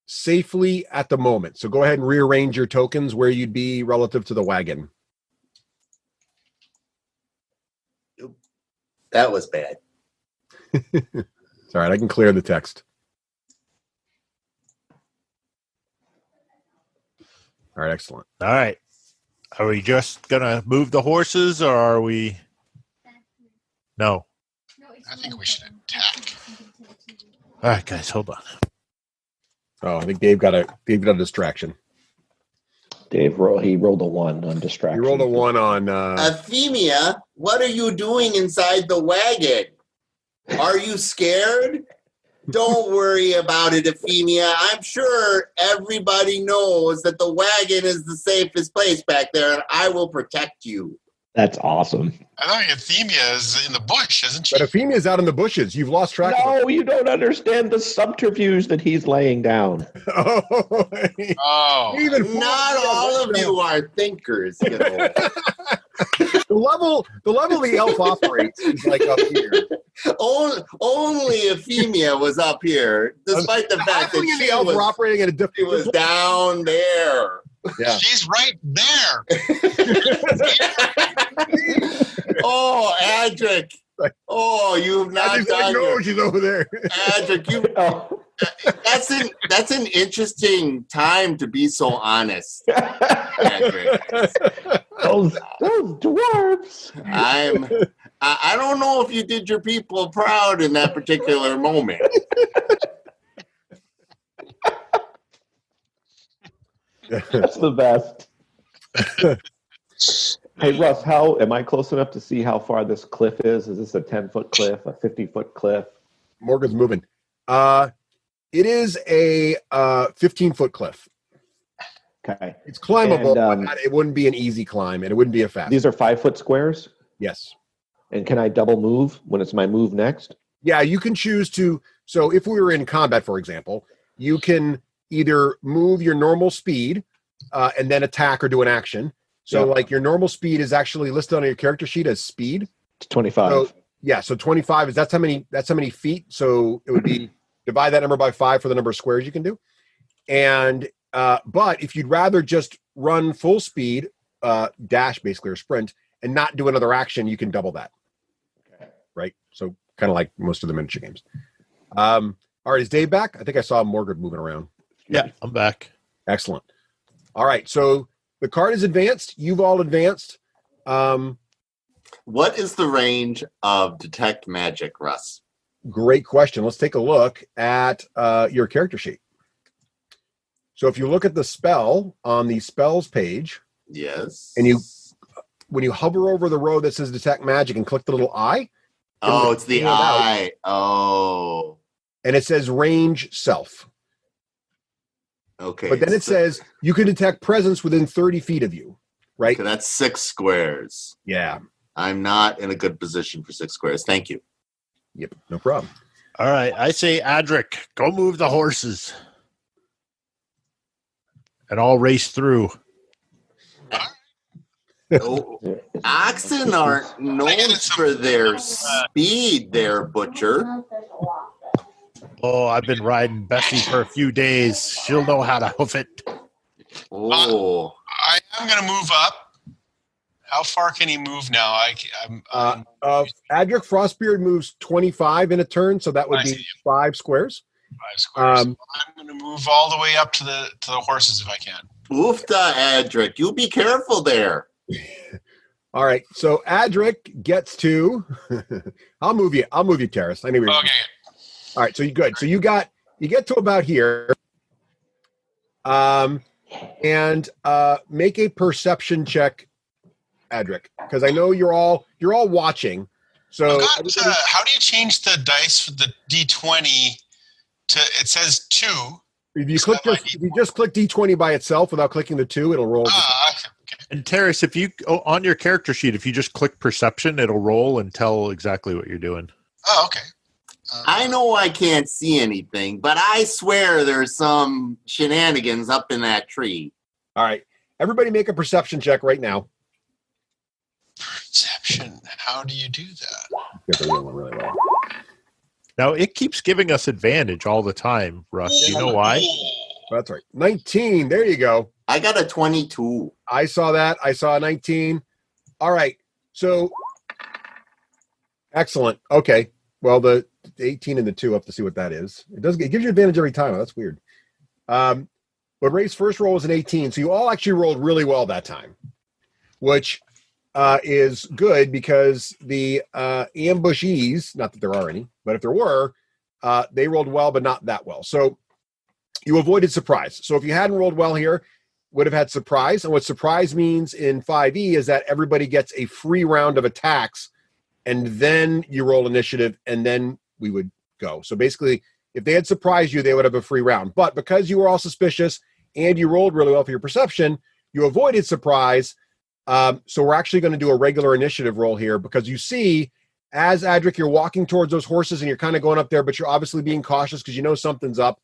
safely at the moment. So go ahead and rearrange your tokens where you'd be relative to the wagon. That was bad. It's all right. I can clear the text. All right. Excellent. All right. Are we just going to move the horses or are we? No. I think we should attack. All right, guys, hold on. Oh, I think Dave got a distraction. Dave rolled a 1 on distraction. He rolled a 1 on. Euphemia, what are you doing inside the wagon? Are you scared? Don't worry about it, Euphemia. I'm sure everybody knows that the wagon is the safest place back there, and I will protect you. That's awesome. I thought Euphemia is in the bush, isn't she? But Euphemia's out in the bushes. You've lost track of her. No, you don't understand the subterfuge that he's laying down. Oh. Not all of you are thinkers, you know. The level the elf operates is like up here. Only Euphemia was up here, despite the fact that the elf were operating at a different. she was down there. Yeah. She's right there. Oh, Adric. Oh, you've not done your... she's over there. Adric, that's an interesting time to be so honest. Adric. Those dwarves. I don't know if you did your people proud in that particular moment. That's the best. Hey, Russ, am I close enough to see how far this cliff is? Is this a 10-foot cliff, a 50-foot cliff? Morgan's moving. It is a 15-foot cliff. Okay. It's climbable, but it wouldn't be an easy climb, and it wouldn't be a fast. These are 5-foot squares? Yes. And can I double move when it's my move next? Yeah, you can choose to. So if we were in combat, for example, you can either move your normal speed and then attack or do an action. So like your normal speed is actually listed on your character sheet as speed. It's 25. So, yeah, so 25 that's how many feet. So it would be divide that number by 5 for the number of squares you can do. And but if you'd rather just run full speed, dash basically or sprint, and not do another action, you can double that. Okay. Right? So kind of like most of the miniature games. All right, is Dave back? I think I saw Morgan moving around. Yeah, I'm back. Excellent. All right, so the card is advanced. You've all advanced. What is the range of detect magic, Russ? Great question. Let's take a look at your character sheet. So if you look at the spell on the spells page, yes, and when you hover over the row that says detect magic and click the little eye. Oh, it's the eye. Oh. And it says range self. Okay. But then it says you can detect presence within 30 feet of you. right? Okay, that's 6 squares. Yeah. I'm not in a good position for 6 squares. Thank you. Yep. No problem. All right. I say, Adric, go move the horses. And I'll race through. Oh, oxen aren't known for their speed there, Butcher. Oh, I've been riding Bessie for a few days. She'll know how to hoof it. Oh. I am going to move up. How far can he move now? I'm Adric Frostbeard moves 25 in a turn, so that would be 5 squares. 5 squares. I'm going to move all the way up to the horses if I can. Oofta, Adric. You be careful there. All right, so Adric gets to. I'll move you, Terrace. I knew. Okay. All right, so you good. So you get to about here, and make a perception check, Adric, because I know you're all watching. So how do you change the dice for the D20 to? It says 2. if you just click D20 by itself without clicking the 2, it'll roll. Okay. And Terrace, if you on your character sheet, if you just click perception, it'll roll and tell exactly what you're doing. Oh, okay. I know I can't see anything, but I swear there's some shenanigans up in that tree. All right, everybody make a perception check right now. Perception. How do you do that? Get the real one really well. Now, it keeps giving us advantage all the time, Russ. Do you know why? That's right. 19. There you go. I got a 22. I saw that. I saw a 19. All right. So, excellent. Okay. Well, the 18 and the 2 up to see what that is. It gives you advantage every time. That's weird. But Ray's first roll was an 18. So you all actually rolled really well that time, which is good because the ambushees, not that there are any, but if there were, they rolled well, but not that well. So you avoided surprise. So if you hadn't rolled well here, would have had surprise. And what surprise means in 5e is that everybody gets a free round of attacks, and then you roll initiative, and then we would go. So basically, if they had surprised you, they would have a free round. But because you were all suspicious and you rolled really well for your perception, you avoided surprise. So we're actually going to do a regular initiative roll here because you see, as Adric, you're walking towards those horses and you're kind of going up there, but you're obviously being cautious because you know something's up.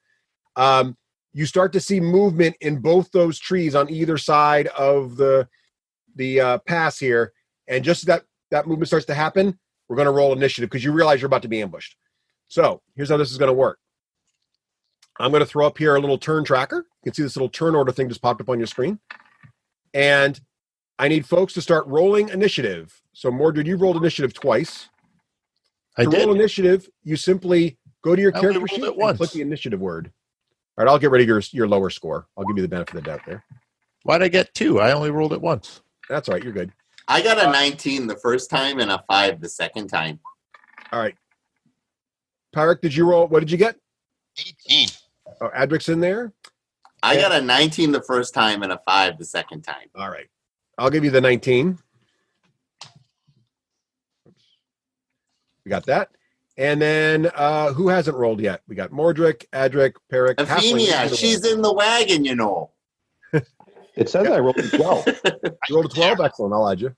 You start to see movement in both those trees on either side of the pass here. And just that movement starts to happen, we're going to roll initiative because you realize you're about to be ambushed. So here's how this is going to work. I'm going to throw up here a little turn tracker. You can see this little turn order thing just popped up on your screen. And I need folks to start rolling initiative. So Mordred, you've rolled initiative twice. I did. Roll initiative, you simply go to your character sheet and click the initiative word. All right, I'll get rid of your lower score. I'll give you the benefit of the doubt there. Why'd I get 2? I only rolled it once. That's all right. You're good. I got a 19 the first time and a 5 the second time. All right. Pyric, did you roll? What did you get? 18. Oh, Adric's in there. I got a 19 the first time and a 5 the second time. All right. I'll give you the 19. We got that. And then who hasn't rolled yet? We got Mordred, Adric, Pyric. Euphemia, she's in the wagon, you know. It says I rolled a 12. You rolled a 12? Excellent. I'll add you.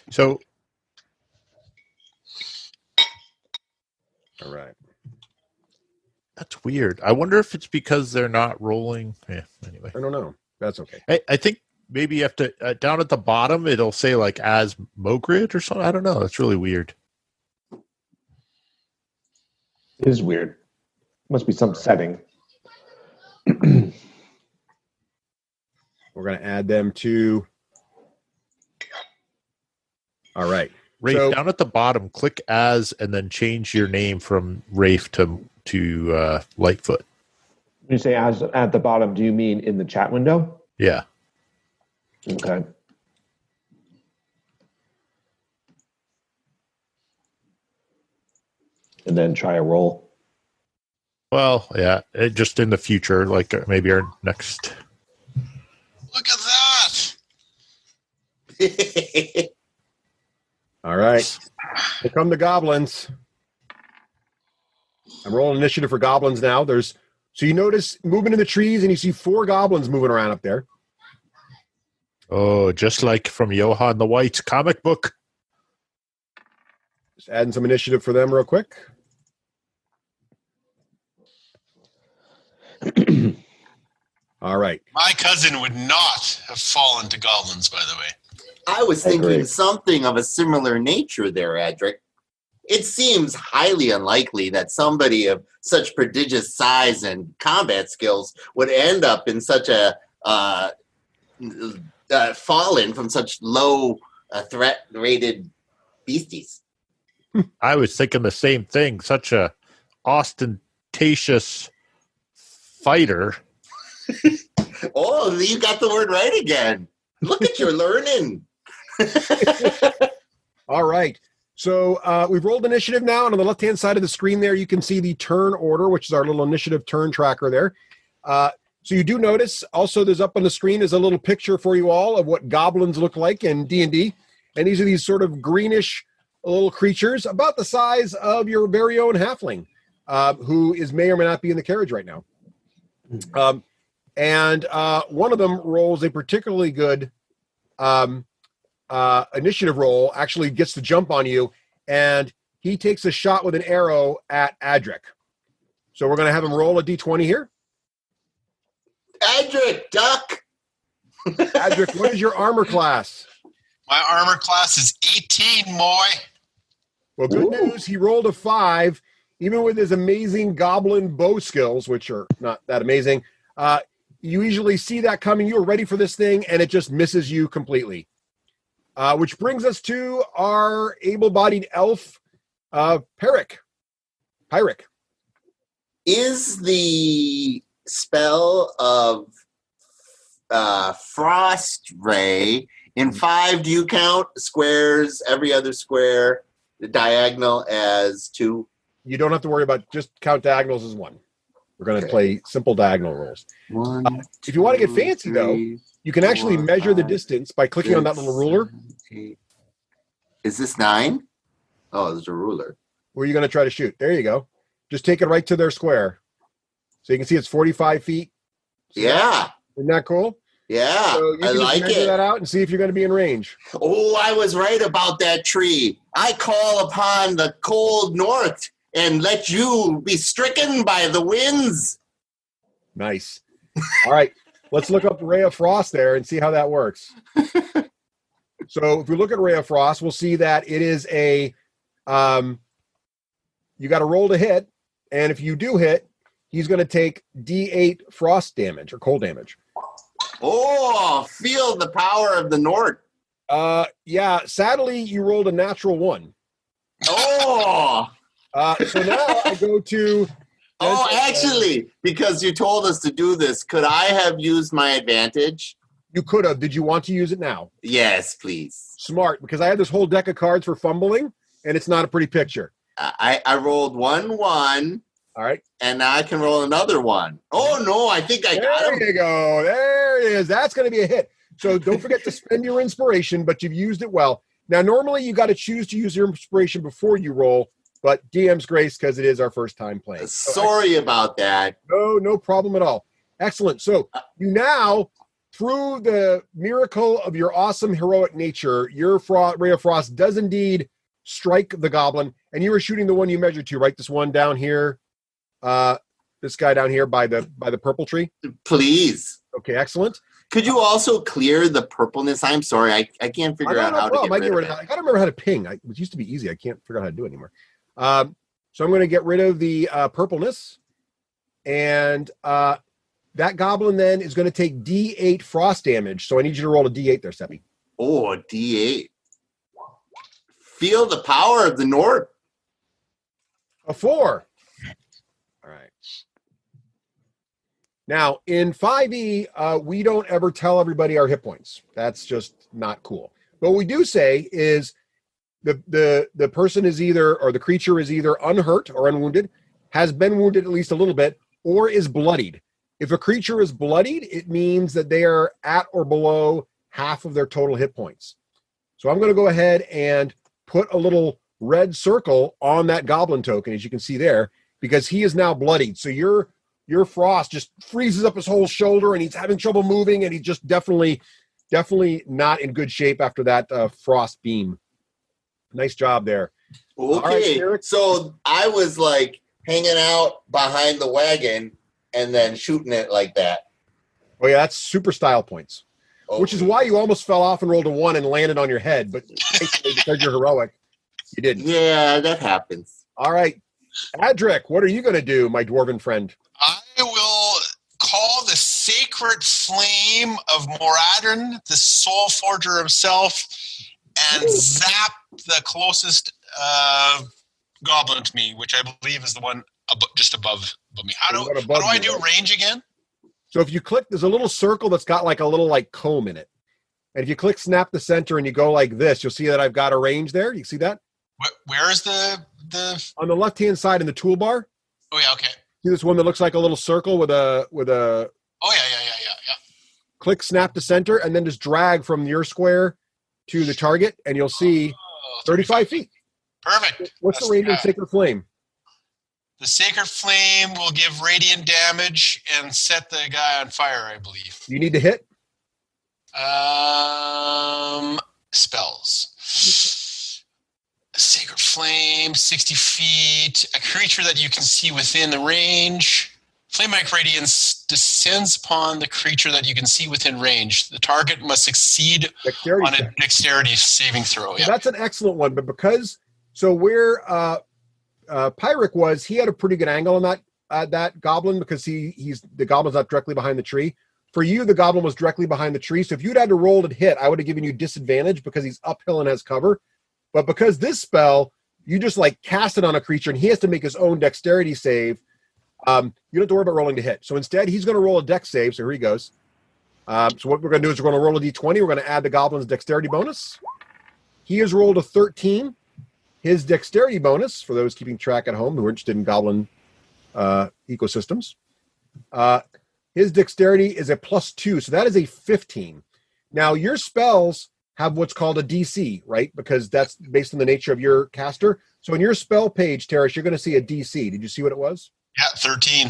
So, all right. That's weird. I wonder if it's because they're not rolling. Yeah, anyway. I don't know. That's okay. I think maybe you have to, down at the bottom, it'll say like as Mogrid or something. I don't know. That's really weird. It is weird. Must be some setting. We're going to add them to. All right. Rafe, so, down at the bottom, click as and then change your name from Rafe to Lightfoot. When you say as at the bottom, do you mean in the chat window? Yeah. Okay. And then try a roll. Well, yeah, just in the future, like maybe our next. Look at that! All right. Here come the goblins. I'm rolling initiative for goblins now. So you notice movement in the trees, and you see 4 goblins moving around up there. Oh, just like from Johann the White comic book. Just adding some initiative for them real quick. All right. My cousin would not have fallen to goblins, by the way. I was I agree. thinking something of a similar nature there, Adric. It seems highly unlikely that somebody of such prodigious size and combat skills would end up in such a fallen from such low threat-rated beasties. I was thinking the same thing. Such a ostentatious fighter. Oh, you got the word right again. Look at your learning. All right. So we've rolled initiative now, and on the left-hand side of the screen there, you can see the turn order, which is our little initiative turn tracker there. So you do notice also there's up on the screen is a little picture for you all of what goblins look like in D&D. And these are these sort of greenish little creatures about the size of your very own halfling, who may or may not be in the carriage right now. And one of them rolls a particularly good initiative roll, actually gets to jump on you, and he takes a shot with an arrow at Adric. So we're going to have him roll a d20 here. Adric, duck. Adric, what is your armor class? My armor class is 18, boy. Well, good news. He rolled a 5, even with his amazing goblin bow skills, which are not that amazing. You usually see that coming. You are ready for this thing, and it just misses you completely. Which brings us to our able-bodied elf, Pyric. Is the spell of Frost Ray in 5, do you count squares, every other square, the diagonal as 2? You don't have to worry about, just count diagonals as 1. We're going to play simple diagonal rolls. 1, if you want to get fancy, though, you can actually measure the distance by clicking on that little ruler. 7, 8. Is this 9? Oh, there's a ruler. Where are you going to try to shoot? There you go. Just take it right to their square. So you can see it's 45 feet. See Yeah. that? Isn't that cool? Yeah, So you I can just like measure it. that out and see if you're going to be in range. Oh, I was right about that tree. I call upon the cold north and let you be stricken by the winds. Nice. All right. Let's look up Ray of Frost there and see how that works. So if we look at Ray of Frost, we'll see that it is a, you got to roll to hit. And if you do hit, he's going to take D8 frost damage or cold damage. Oh, feel the power of the north. Yeah, sadly, you rolled a natural 1. Oh, So now I go to... oh, actually, because you told us to do this, could I have used my advantage? You could have. Did you want to use it now? Yes, please. Smart, because I had this whole deck of cards for fumbling, and it's not a pretty picture. I rolled 1, 1. All right. And now I can roll another 1. Oh, no, I think I got him. There you go. There it is. That's going to be a hit. So don't forget to spend your inspiration, but you've used it well. Now, normally you got to choose to use your inspiration before you roll, but DM's grace because it is our first time playing. Sorry about that. No problem at all. Excellent. So you now, through the miracle of your awesome heroic nature, your Ray of Frost does indeed strike the goblin, and you were shooting the one you measured to, right? This one down here. This guy down here by the purple tree. Please. Okay, excellent. Could you also clear the purpleness? I'm sorry, I can't figure out how to get rid of it. I gotta remember how to ping. It used to be easy. I can't figure out how to do it anymore. So I'm going to get rid of the purpleness, and that goblin then is going to take D8 frost damage. So I need you to roll a D8 there, Seppi. Oh, a D8. Feel the power of the north. A 4. All right. Now, in 5e, we don't ever tell everybody our hit points. That's just not cool. But what we do say is the person is either, or the creature is either unhurt or unwounded, has been wounded at least a little bit, or is bloodied. If a creature is bloodied, it means that they are at or below half of their total hit points. So I'm going to go ahead and put a little red circle on that goblin token, as you can see there, because he is now bloodied. So your frost just freezes up his whole shoulder, and he's having trouble moving, and he just definitely definitely not in good shape after that frost beam. Nice job there. Okay, right, so I was like hanging out behind the wagon and then shooting it like that. Oh yeah, that's super style points. Okay. Which is why you almost fell off and rolled a 1 and landed on your head, but because you're heroic, you didn't. Yeah, that happens. All right, Adric, what are you going to do, my dwarven friend? I will call the sacred flame of Moradin, the soul forger himself, and zap the closest goblin to me, which I believe is the one just above me. How do I do range again? So if you click, there's a little circle that's got like a little like comb in it. And if you click snap the center and you go like this, you'll see that I've got a range there. You see that? Where is the on the left-hand side in the toolbar? Oh yeah, okay. See this one that looks like a little circle with a Oh yeah. Click snap to center and then just drag from your square to the target and you'll see 35 feet. Perfect. What's the range of Sacred Flame? The Sacred Flame will give radiant damage and set the guy on fire, I believe. You need to hit? Spells. Sacred Flame, 60 feet. A creature that you can see within the range. Flame-like radiance descends upon the creature that you can see within range. The target must succeed on a dexterity saving throw. So that's an excellent one, but because where Pyric was, he had a pretty good angle on that goblin because the goblin's not directly behind the tree. For you, the goblin was directly behind the tree. So if you'd had to roll to hit, I would have given you disadvantage because he's uphill and has cover. But because this spell, you just like cast it on a creature and he has to make his own dexterity save. You don't have to worry about rolling to hit. So instead, he's going to roll a dex save. So here he goes. So what we're going to do is we're going to roll a d20. We're going to add the goblin's dexterity bonus. He has rolled a 13. His dexterity bonus, for those keeping track at home who are interested in goblin ecosystems, his dexterity is a +2. So that is a 15. Now, your spells have what's called a DC, right? Because that's based on the nature of your caster. So in your spell page, Terrace, you're going to see a DC. Did you see what it was? Yeah, 13.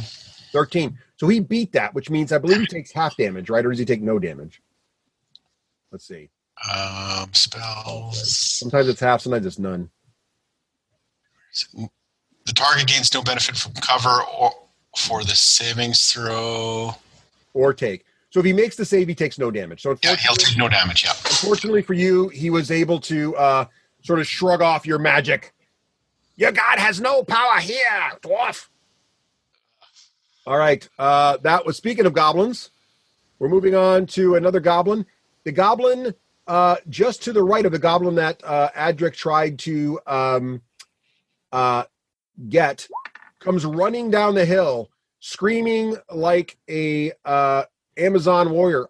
13. So he beat that, which means I believe he takes half damage, right? Or does he take no damage? Let's see. Spells. Sometimes it's half, sometimes it's none. The target gains no benefit from cover or for the savings throw. Or take. So if he makes the save, he takes no damage. So yeah, he'll take no damage, yeah. Unfortunately for you, he was able to sort of shrug off your magic. Your god has no power here, dwarf. All right. That was, speaking of goblins, we're moving on to another goblin. The goblin just to the right of the goblin that Adric tried to get comes running down the hill, screaming like a Amazon warrior.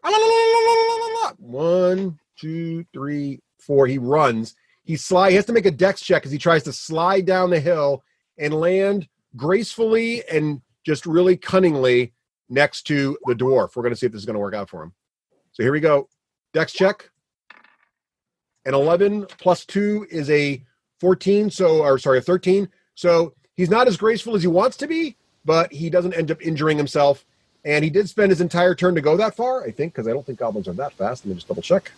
1, 2, 3, 4. He runs. He has to make a dex check as he tries to slide down the hill and land gracefully and just really cunningly next to the dwarf. We're going to see if this is going to work out for him. So here we go. Dex check. An 11 plus 2 is a 14. A 13. So he's not as graceful as he wants to be, but he doesn't end up injuring himself. And he did spend his entire turn to go that far, I think, because I don't think goblins are that fast. Let me just double check.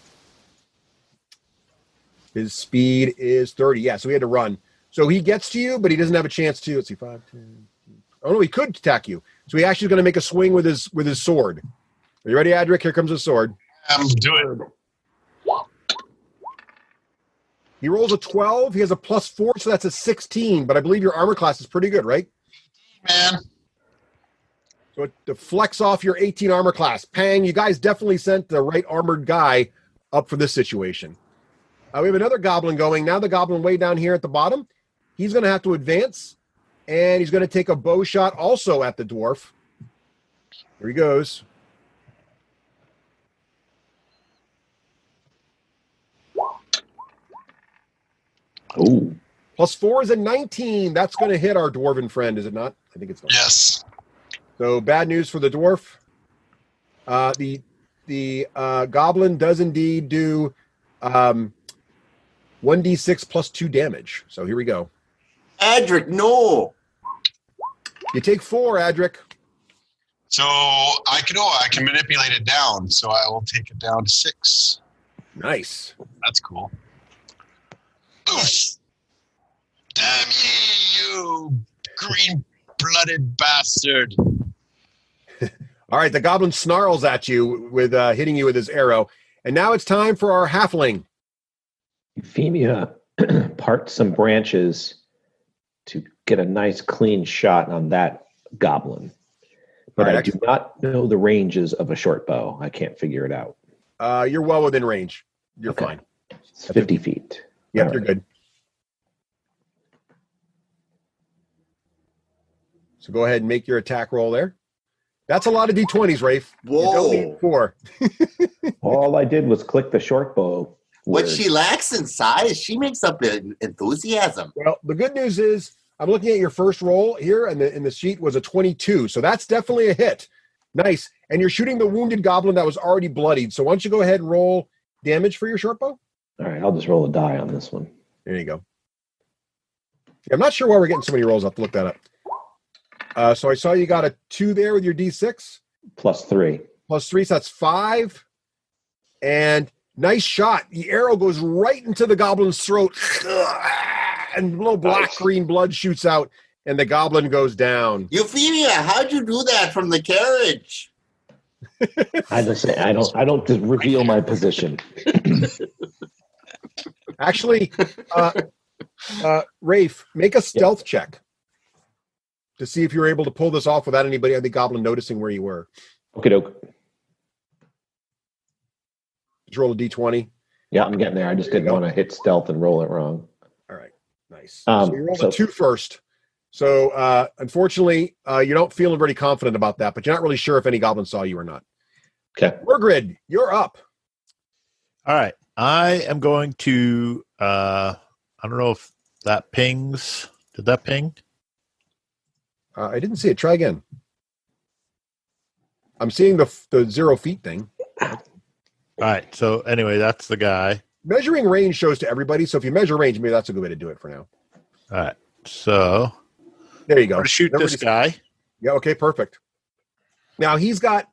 His speed is 30. Yeah, so he had to run. So he gets to you, but he doesn't have a chance to. Let's see, 5, 10. Oh, no, he could attack you. So he actually is going to make a swing with his sword. Are you ready, Adric? Here comes his sword. Do it. He rolls a 12. He has a +4, so that's a 16. But I believe your armor class is pretty good, right? Man. So it deflects off your 18 armor class. Pang, you guys definitely sent the right armored guy up for this situation. We have another goblin going. Now the goblin way down here at the bottom, he's going to have to advance, and he's going to take a bow shot also at the dwarf. Here he goes. Oh. +4 is a 19. That's going to hit our dwarven friend, is it not? I think it's going to. Yes. So bad news for the dwarf. The goblin does indeed do 1d6 plus 2 damage. So here we go. Adric, no. You take 4, Adric. So I can manipulate it down. So I will take it down to 6. Nice. That's cool. Oof. Damn you green-blooded bastard. All right, the goblin snarls at you with hitting you with his arrow. And now it's time for our halfling. Euphemia parts some branches to get a nice clean shot on that goblin. But All right, I do not know the ranges of a short bow. I can't figure it out. You're well within range. You're Okay. fine. It's 50 feet. Yep, All you're right. good. So go ahead and make your attack roll there. That's a lot of D20s, Rafe. You don't need Whoa. 4. All I did was click the short bow. What word. she lacks in size, she makes up in enthusiasm. Well, the good news is I'm looking at your first roll here, and in the sheet was a 22. So that's definitely a hit. Nice. And you're shooting the wounded goblin that was already bloodied. So why don't you go ahead and roll damage for your short bow? All right, I'll just roll a die on this one. There you go. I'm not sure why we're getting so many rolls. I'll have to look that up. So I saw you got a 2 there with your D6. +3. +3, so that's 5. And nice shot. The arrow goes right into the goblin's throat. And little black-green blood shoots out, and the goblin goes down. Euphemia, how'd you do that from the carriage? I don't just reveal my position. Actually, Rafe, make a stealth check to see if you're able to pull this off without anybody on the goblin noticing where you were. Okay, doke. Just roll a D20. Yeah, I'm getting there. I just didn't want to hit stealth and roll it wrong. All right, nice. Um, So you rolled so- a 2 first. So unfortunately, you don't feel very confident about that, but you're not really sure if any goblins saw you or not. Okay. Murgrid, you're up. All right. I am going to, I don't know if that pings. Did that ping? I didn't see it. Try again. I'm seeing the 0 feet thing. All right. So anyway, that's the guy. Measuring range shows to everybody. So if you measure range, maybe that's a good way to do it for now. All right. So There you I'm go. going to shoot this guy. Yeah. Okay. Perfect. Now he's got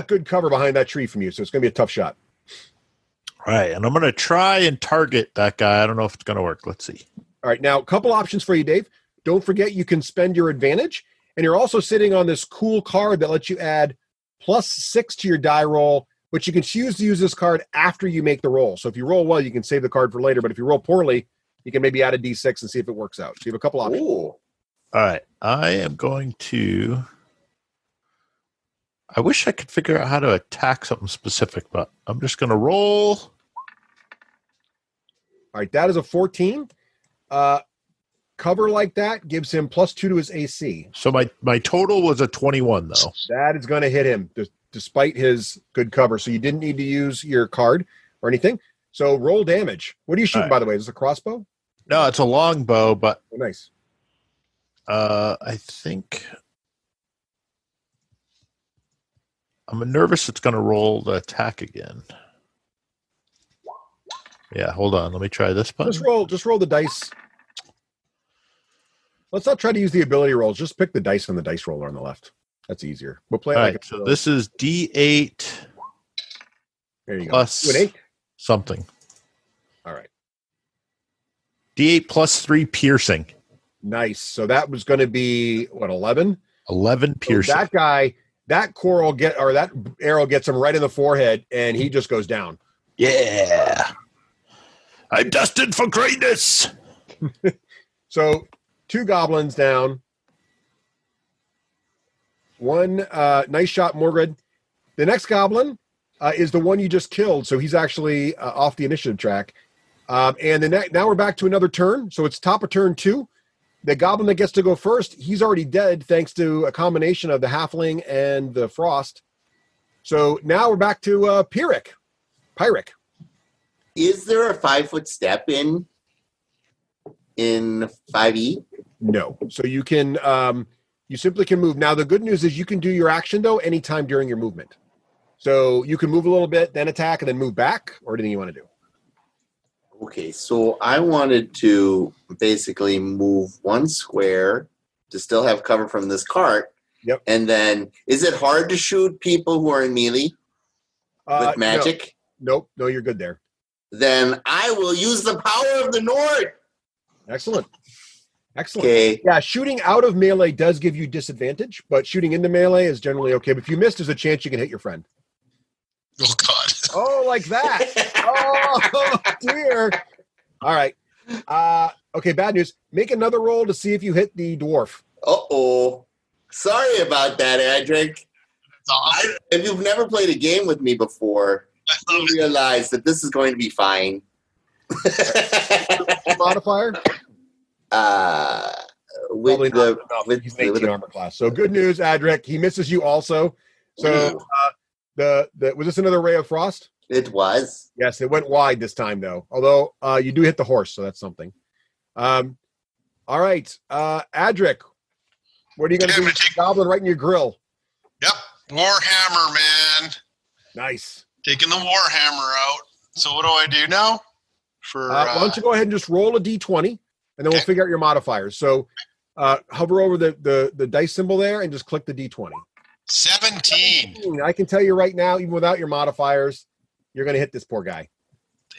good cover behind that tree from you, so it's going to be a tough shot. All right. And I'm going to try and target that guy. I don't know if it's going to work. Let's see. All right. Now, a couple options for you, Dave. Don't forget you can spend your advantage, and you're also sitting on this cool card that lets you add +6 to your die roll, but you can choose to use this card after you make the roll. So if you roll well, you can save the card for later, but if you roll poorly, you can maybe add a D6 and see if it works out. So you have a couple options. Ooh. All right. I am going to. I wish I could figure out how to attack something specific, but I'm just going to roll. All right. That is a 14. Cover like that gives him +2 to his AC. So my total was a 21, though. That is going to hit him despite his good cover. So you didn't need to use your card or anything. So roll damage. What are you shooting, All right. by the way? Is this a crossbow? No, it's a longbow, but Oh, nice. I think I'm nervous it's going to roll the attack again. Yeah, hold on. Let me try this button. Just roll the dice. Let's not try to use the ability rolls. Just pick the dice on the dice roller on the left. That's easier. We'll play it All like right, so this is D8 there you plus go. 8. something. All right. D8 plus 3 piercing. Nice. So that was going to be what, 11? 11 piercing. So that guy, that that arrow gets him right in the forehead, and he just goes down. Yeah. I'm destined for greatness. So 2 goblins down. 1 nice shot, Morgred. The next goblin is the one you just killed, so he's actually off the initiative track. And now we're back to another turn, so it's top of turn 2. The goblin that gets to go first, he's already dead thanks to a combination of the halfling and the frost. So now we're back to Pyrrhic. Is there a 5-foot step in 5e? No. So you can you simply can move. Now the good news is you can do your action though anytime during your movement. So you can move a little bit, then attack, and then move back, or anything you want to do. Okay, so I wanted to basically move 1 square to still have cover from this cart, Yep. And then, is it hard to shoot people who are in melee with magic? No, you're good there. Then I will use the power of the Nord. Excellent. Okay. Yeah, shooting out of melee does give you disadvantage, but shooting into melee is generally okay. But if you miss, there's a chance you can hit your friend. Oh, God. Oh, like that. Oh, dear. All right. Okay, bad news. Make another roll to see if you hit the dwarf. Uh-oh. Sorry about that, Adric. Awesome. If you've never played a game with me before, I you love it. realize that this is going to be fine. Modifier? With Probably the not enough. with, He's an 18 with the, armor class. So good news, Adric. He misses you also. So the was this another ray of frost? it was. Yes, it went wide this time though. Although you do hit the horse, so that's something. All right, Adric, what are you going to Okay, do? I'm gonna take- Goblin right in your grill. Yep. Warhammer, man. Nice. Taking the Warhammer out. So what do I do now? Why don't you go ahead and just roll a d20, and then we'll Okay. figure out your modifiers. So hover over the dice symbol there and just click the d20. 17. I can tell you right now, even without your modifiers, you're going to hit this poor guy.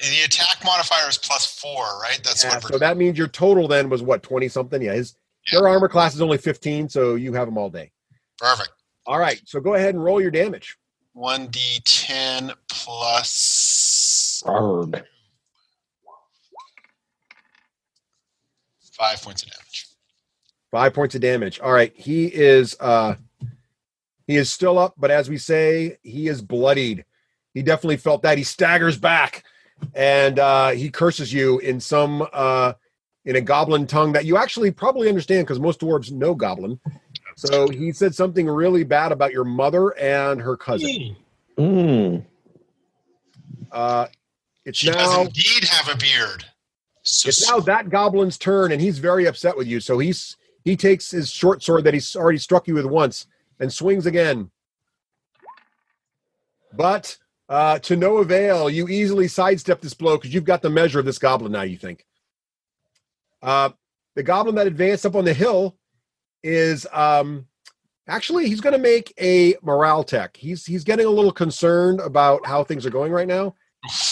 And the attack modifier is +4, right? That's Yeah, what so that means your total then was what, 20 something? Yeah, their armor class is only 15, so you have them all day. Perfect. All right, so go ahead and roll your damage. 1d10 plus Arg. 5 points of damage. 5 points of damage. All right, he is still up, but as we say, he is bloodied. He definitely felt that. He staggers back, and he curses you in in a goblin tongue that you actually probably understand because most dwarves know goblin. So he said something really bad about your mother and her cousin. Mm. It's She does now indeed have a beard. So it's now that goblin's turn, and he's very upset with you. So he takes his short sword that he's already struck you with once and swings again. But to no avail, you easily sidestep this blow because you've got the measure of this goblin now, you think. The goblin that advanced up on the hill is actually he's going to make a morale check. He's getting a little concerned about how things are going right now.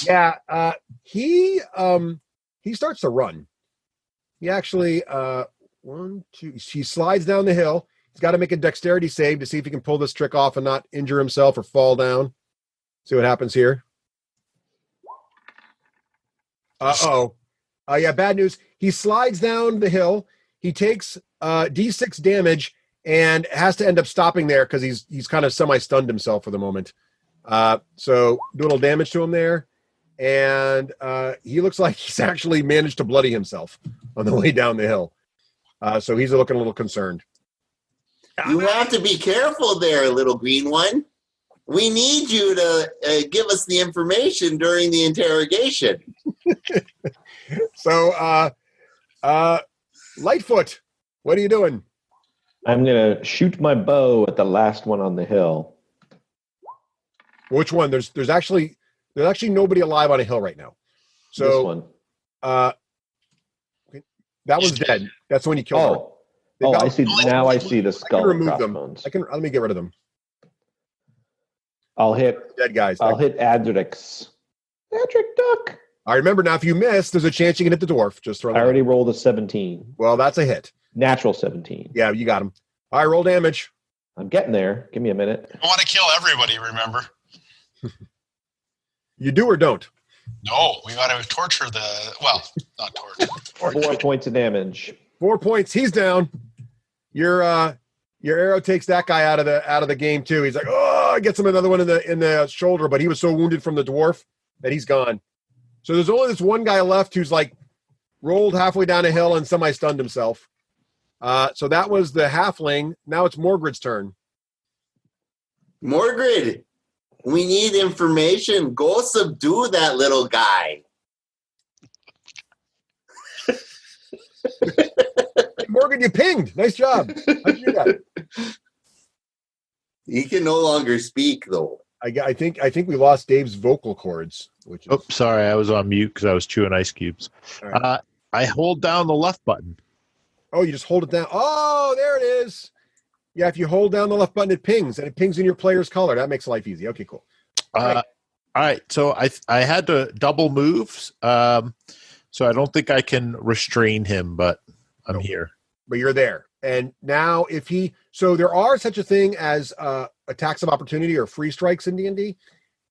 Yeah, he starts to run. He actually he slides down the hill. He's got to make a dexterity save to see if he can pull this trick off and not injure himself or fall down. See what happens here. Yeah, bad news. He slides down the hill. He takes D6 damage and has to end up stopping there because he's kind of semi-stunned himself for the moment. So do a little damage to him there. And he looks like he's actually managed to bloody himself on the way down the hill. So he's looking a little concerned. You have to be careful there, little green one. We need you to give us the information during the interrogation. So, Lightfoot, what are you doing? I'm going to shoot my bow at the last one on the hill. Which one? There's actually nobody alive on a hill right now. So This one. that one's dead. That's the one you killed. I see. Now I see the I skull. can remove them. crossbones. Let me get rid of them. I'll hit. Dead guys. I'll hit Adric's. Adric duck. I remember now. If you miss, there's a chance you can hit the dwarf. Just throw. I already rolled a 17. Well, that's a hit. Natural 17. Yeah, you got him. All right, roll damage. I'm getting there. Give me a minute. I want to kill everybody, remember? You do or don't? No, we got to torture not torture. 4 points of damage. 4 points. He's down. Your arrow takes that guy out of the game too. He's like, oh, gets him another one in the shoulder, but he was so wounded from the dwarf that he's gone. So there's only this one guy left who's like rolled halfway down a hill and semi-stunned himself. So that was the halfling. Now it's Morgrid's turn. Morgrid, we need information. Go subdue that little guy. Morgan, you pinged. Nice job. How'd you do that? He can no longer speak, though. I think we lost Dave's vocal cords. Which is, Oh, sorry, I was on mute because I was chewing ice cubes. All right. I hold down the left button. Oh, you just hold it down. Oh, there it is. Yeah, if you hold down the left button, it pings, and it pings in your player's color. That makes life easy. Okay, cool. All right. So I had to double moves. So I don't think I can restrain him, but I'm here. But you're there. And now so there are such a thing as attacks of opportunity or free strikes in D&D.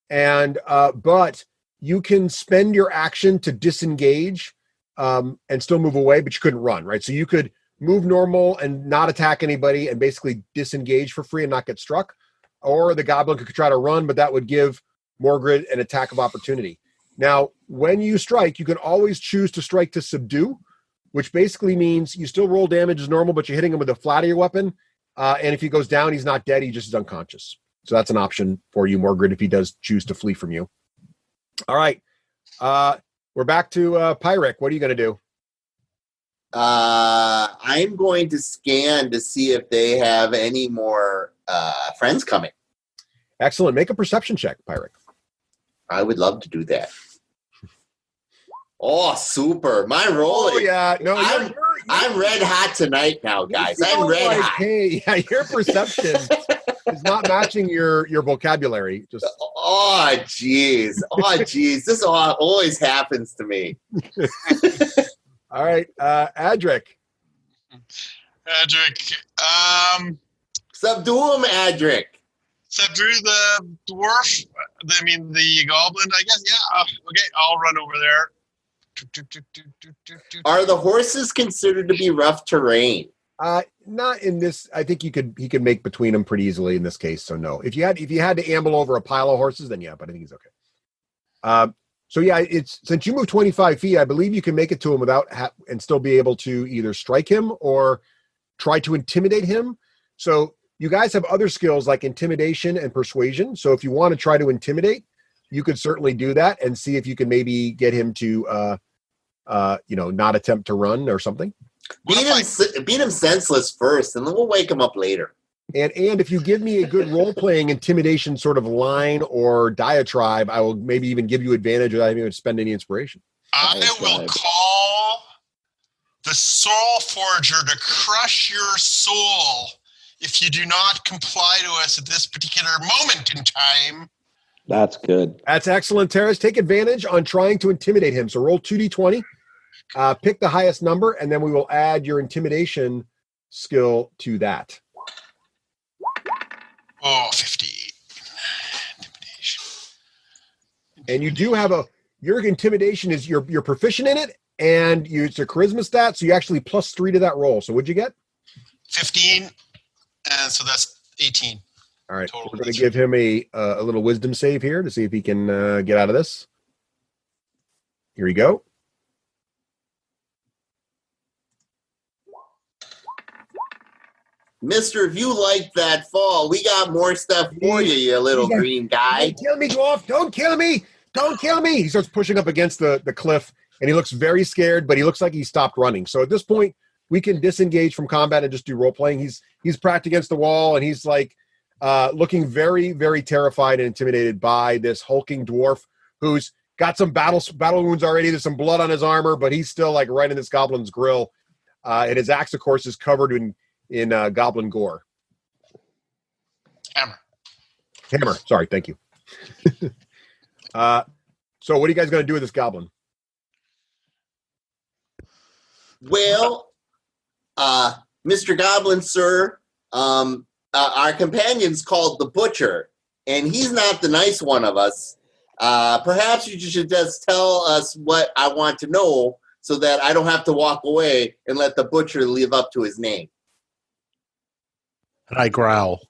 And, but you can spend your action to disengage and still move away, but you couldn't run, right? So you could move normal and not attack anybody and basically disengage for free and not get struck. Or the goblin could try to run, but that would give Morgrid an attack of opportunity. Now, when you strike, you can always choose to strike to subdue, which basically means you still roll damage as normal, but you're hitting him with the flat of your weapon. And if he goes down, he's not dead. He just is unconscious. So that's an option for you, Morgrid, if he does choose to flee from you. All right. We're back to Pyric. What are you going to do? I'm going to scan to see if they have any more friends coming. Excellent. Make a perception check, Pyric. I would love to do that. Oh, super. My roll is... yeah. No, I'm red hot tonight now, guys. I'm red hot. Hey, yeah, your perception is not matching your vocabulary. Just Oh, jeez. This always happens to me. All right. Adric. Subdue him, Adric. Subdue the dwarf. The goblin, I guess. Yeah. Okay, I'll run over there. Are the horses considered to be rough terrain? Not in this. I think he could make between them pretty easily in this case. So no. If you had to amble over a pile of horses, then yeah. But I think he's okay. So yeah, it's since you move 25 feet, I believe you can make it to him without and still be able to either strike him or try to intimidate him. So you guys have other skills like intimidation and persuasion. So if you want to try to intimidate, you could certainly do that and see if you can maybe get him to, not attempt to run or something. Beat him senseless first, and then we'll wake him up later. And if you give me a good role-playing intimidation sort of line or diatribe, I will maybe even give you advantage without having to spend any inspiration. I will call the Soul Forger to crush your soul if you do not comply to us at this particular moment in time. That's good. That's excellent, Terrace. Take advantage on trying to intimidate him. So roll 2d20, pick the highest number, and then we will add your intimidation skill to that. Oh, 50. Intimidation. And you do have your intimidation is you're proficient in it, and it's a charisma stat, so you actually +3 to that roll. So what'd you get? 15, and so that's 18. All right, Total. we're going to give him a little wisdom save here to see if he can get out of this. Here we go. Mister, if you like that fall, we got more stuff for you, you little green guy. Don't kill me, dwarf. Don't kill me. Don't kill me. He starts pushing up against the cliff, and he looks very scared, but he looks like he stopped running. So at this point, we can disengage from combat and just do role-playing. He's pracked against the wall, and he's like looking very, very terrified and intimidated by this hulking dwarf who's got some battle wounds already. There's some blood on his armor, but he's still like right in this goblin's grill. And his axe, of course, is covered in goblin gore. Hammer. Sorry, thank you. So what are you guys going to do with this goblin? Well, Mr. Goblin, sir, our companion's called the Butcher, and he's not the nice one of us. Perhaps you should just tell us what I want to know so that I don't have to walk away and let the Butcher live up to his name. And I growl.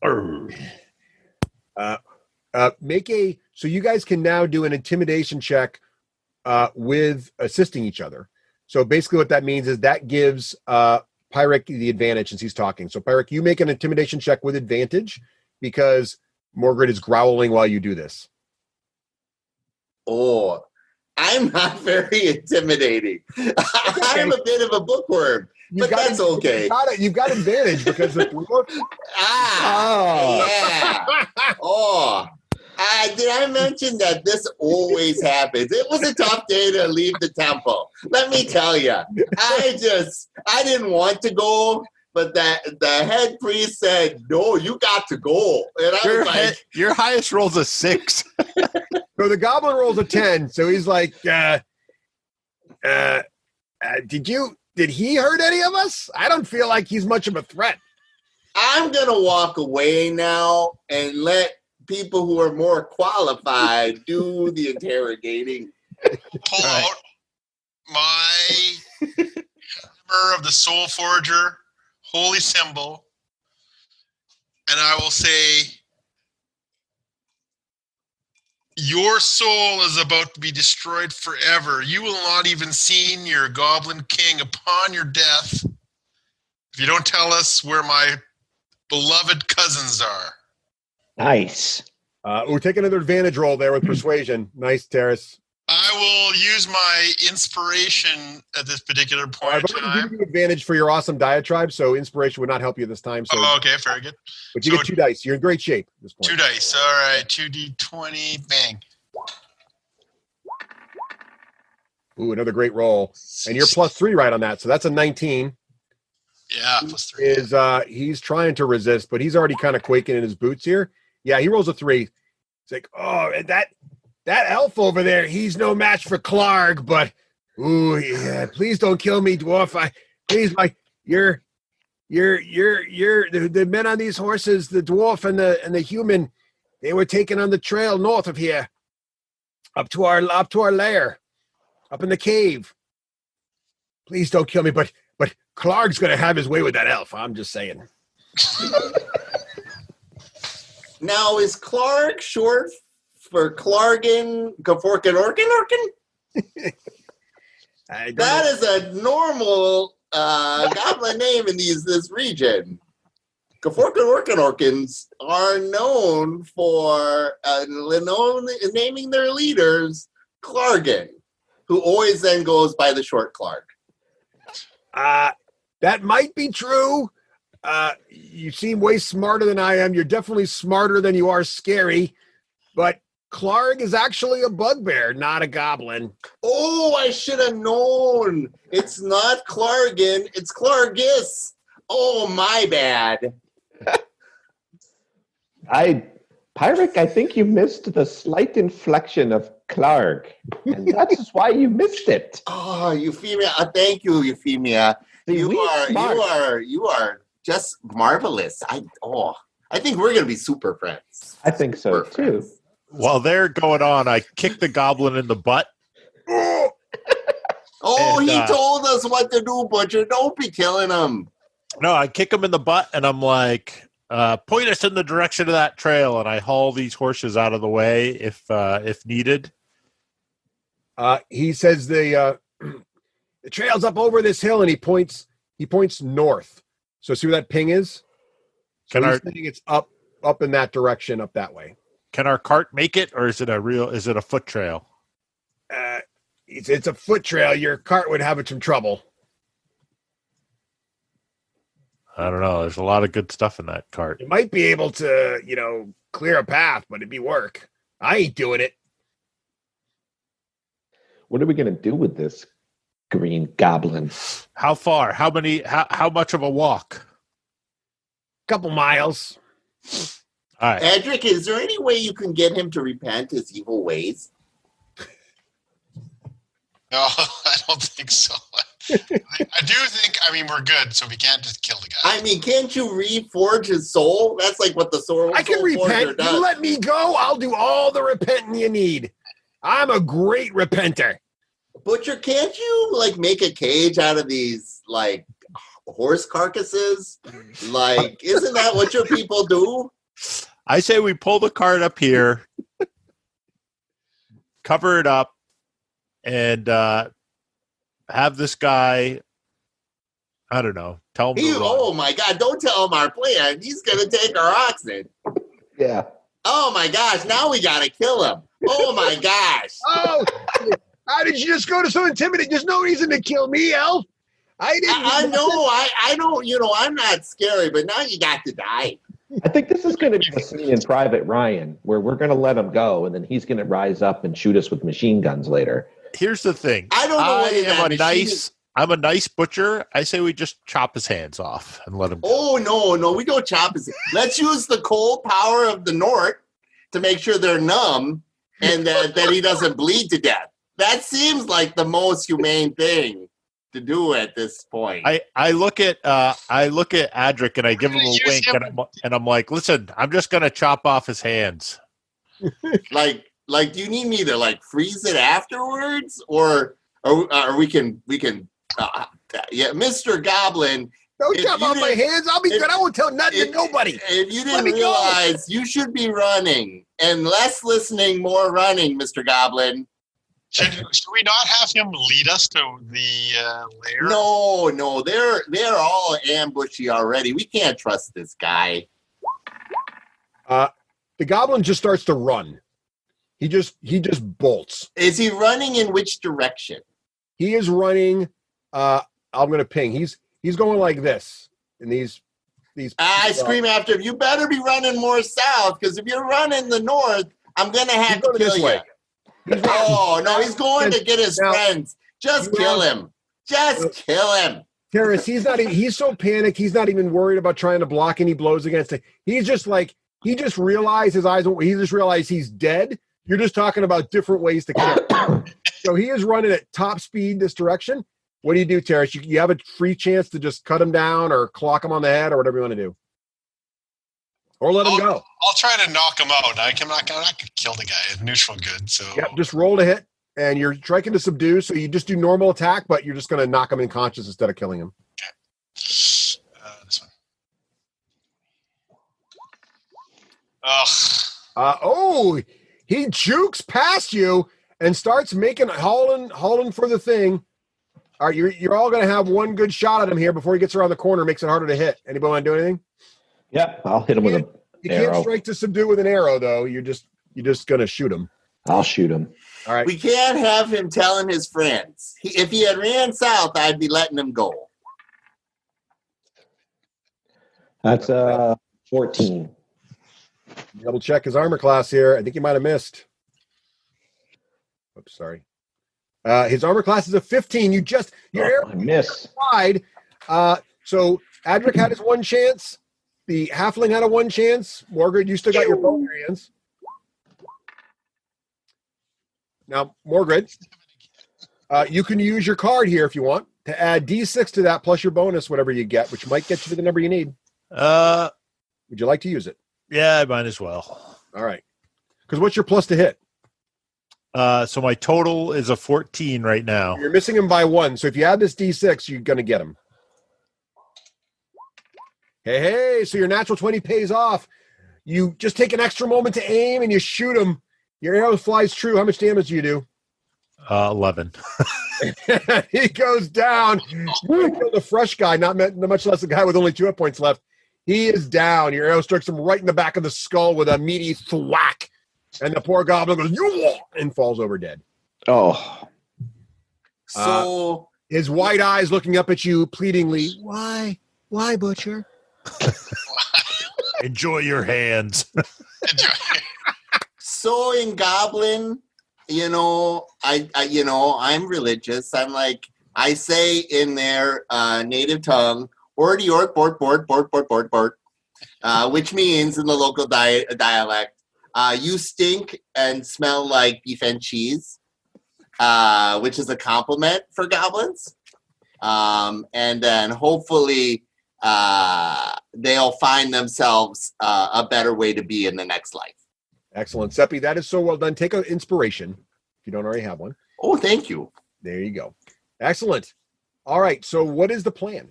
So you guys can now do an intimidation check with assisting each other. So basically what that means is that gives Pyric the advantage since he's talking. So Pyric, you make an intimidation check with advantage because Morgrid is growling while you do this. Oh, I'm not very intimidating. I'm a bit of a bookworm. But that's okay. You've got advantage because the dwarf. Yeah. Did I mention that this always happens? It was a tough day to leave the temple. Let me tell you. I didn't want to go, but the head priest said, "No, you got to go." And I was like, your highest roll's a 6. So the goblin rolls a 10. So he's like, did he hurt any of us? I don't feel like he's much of a threat. I'm going to walk away now and let people who are more qualified do the interrogating. Pull out my hammer of the Soul Forger, holy symbol, and I will say, your soul is about to be destroyed forever. You will not even see your goblin king upon your death if you don't tell us where my beloved cousins are. Nice. Take another advantage roll there with persuasion. Nice, Terrace. I will use my inspiration at this particular point I've in already time. given you advantage for your awesome diatribe, so inspiration would not help you this time. So, Okay, very good. but you get 2 dice. You're in great shape at this point. 2 dice. All right, 2d20, bang. Ooh, another great roll. And you're +3 right on that, so that's a 19. Yeah, +3. He's trying to resist, but he's already kind of quaking in his boots here. Yeah, he rolls a 3. It's like, oh, and that elf over there, he's no match for Clark, but ooh, yeah, please don't kill me, dwarf. You're the men on these horses, the dwarf and the human, they were taken on the trail north of here, up to our lair, up in the cave. Please don't kill me, but Clark's gonna have his way with that elf. I'm just saying. Now, is Clark short for Clargan, Gaforkin, Orkin? That is a normal goblin name in this region. Gaforkin, Orkins are known for naming their leaders Clargan, who always then goes by the short Clark. That might be true. You seem way smarter than I am. You're definitely smarter than you are scary. But Clark is actually a bugbear, not a goblin. Oh, I should have known. It's not Clargan. It's Clargis. Oh, my bad. Pyric, I think you missed the slight inflection of Clark. And that's why you missed it. Oh, Euphemia. Thank you, Euphemia. You are just marvelous. I think we're gonna be super friends. I think so too. While they're going on, I kick the goblin in the butt. Oh, And, he told us what to do, Butcher. Don't be killing him. No, I kick him in the butt, and I'm like, point us in the direction of that trail, and I haul these horses out of the way if needed. He says the trail's up over this hill, and he points north. So see where that ping is? So he's saying it's up in that direction, up that way. Can our cart make it, or is it a foot trail? It's a foot trail. Your cart would have some trouble. I don't know. There's a lot of good stuff in that cart. You might be able to, clear a path, but it'd be work. I ain't doing it. What are we going to do with this green goblin? How far? How much of a walk? Couple miles. All right. Edric, is there any way you can get him to repent his evil ways? No, I don't think so. I do think, we're good, so we can't just kill the guy. Can't you reforge his soul? That's like what the soul I can repent. does. You let me go, I'll do all the repenting you need. I'm a great repenter. Butcher, can't you, make a cage out of these, horse carcasses? Isn't that what your people do? I say we pull the cart up here, cover it up, and have this guy, I don't know, tell him to run. Oh, my God, don't tell him our plan. He's going to take our oxen. Yeah. Oh, my gosh, now we got to kill him. Oh, my gosh. Oh, how did you just go to so intimidating? There's no reason to kill me, Elf. I know, I'm not scary, but now you got to die. I think this is going to be the scene in Private Ryan where we're going to let him go, and then he's going to rise up and shoot us with machine guns later. Here's the thing. I don't know. I'm a nice butcher. I say we just chop his hands off and let him go. Oh, no, we don't chop his. Let's use the cold power of the North to make sure they're numb and that he doesn't bleed to death. That seems like the most humane thing to do at this point. I look at Adric and I give him a wink and I'm like, listen, I'm just gonna chop off his hands. Like, do you need me to like freeze it afterwards, or we can yeah, Mr. Goblin. Don't chop off my hands. I'll be good. I won't tell nothing to nobody. If you didn't realize, you should be running and less listening, more running, Mr. Goblin. Should we not have him lead us to the lair? No, they're all ambushy already. We can't trust this guy. The goblin just starts to run. He just bolts. Is he running in which direction? He is running. I'm going to ping. He's going like this. And these. I scream after him. You better be running more south, because if you're running the north, I'm going to have to kill you. Oh, no, he's going to get his friends. Just kill him. Just kill him. Terrace, he's so panicked. He's not even worried about trying to block any blows against it. He's just like, he just realized he just realized he's dead. You're just talking about different ways to kill him. So he is running at top speed this direction. What do you do, Terrace? You have a free chance to just cut him down or clock him on the head or whatever you want to do. Or let him go. I'll try to knock him out. I'm not going to kill the guy. Neutral good. So yeah, just roll to hit, and you're striking to subdue. So you just do normal attack, but you're just going to knock him unconscious instead of killing him. Okay. This one. Ugh. He jukes past you and starts hauling for the thing. All right, you're all going to have one good shot at him here before he gets around the corner. Makes it harder to hit. Anybody want to do anything? Yep, I'll hit him with an arrow. You can't strike to subdue with an arrow, though. You're just going to shoot him. I'll shoot him. All right. We can't have him telling his friends. If he had ran south, I'd be letting him go. That's 14. Double check his armor class here. I think he might have missed. Oops, sorry. His armor class is a 15. I miss. Wide. So Adric had his one chance. The halfling had a one chance. Morgred, you still got your bow in your hands. Now, Morgred, you can use your card here if you want to add D6 to that plus your bonus, whatever you get, which might get you to the number you need. Would you like to use it? Yeah, I might as well. All right. Because what's your plus to hit? So my total is a 14 right now. You're missing him by 1. So if you add this D6, you're going to get him. Hey, so your natural 20 pays off. You just take an extra moment to aim and you shoot him. Your arrow flies true. How much damage do you do? 11. He goes down. You killed a fresh guy, not much less a guy with only 2 hit points left. He is down. Your arrow strikes him right in the back of the skull with a meaty thwack. And the poor goblin goes, and falls over dead. Oh. So his wide eyes looking up at you pleadingly. Why, Butcher? Enjoy your hands. So in Goblin, I'm religious. I'm like, I say in their native tongue, "Ordy ork bort bort bort bort bort bort," which means in the local dialect, you stink and smell like beef and cheese, which is a compliment for goblins. And then hopefully they'll find themselves a better way to be in the next life. Excellent. Seppi, that is so well done. Take an inspiration if you don't already have one. Oh, thank you. There you go. Excellent. All right. So what is the plan?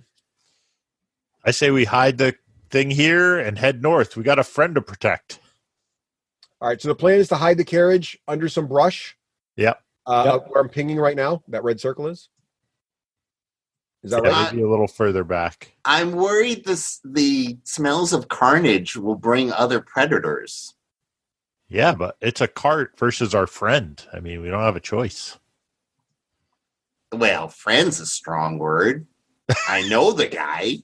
I say we hide the thing here and head north. We got a friend to protect. All right. So the plan is to hide the carriage under some brush. Yep. Where I'm pinging right now, that red circle is. Is that right? Maybe a little further back. I'm worried the smells of carnage will bring other predators. Yeah, but it's a cart versus our friend. I mean, we don't have a choice. Well, friend's a strong word. I know the guy.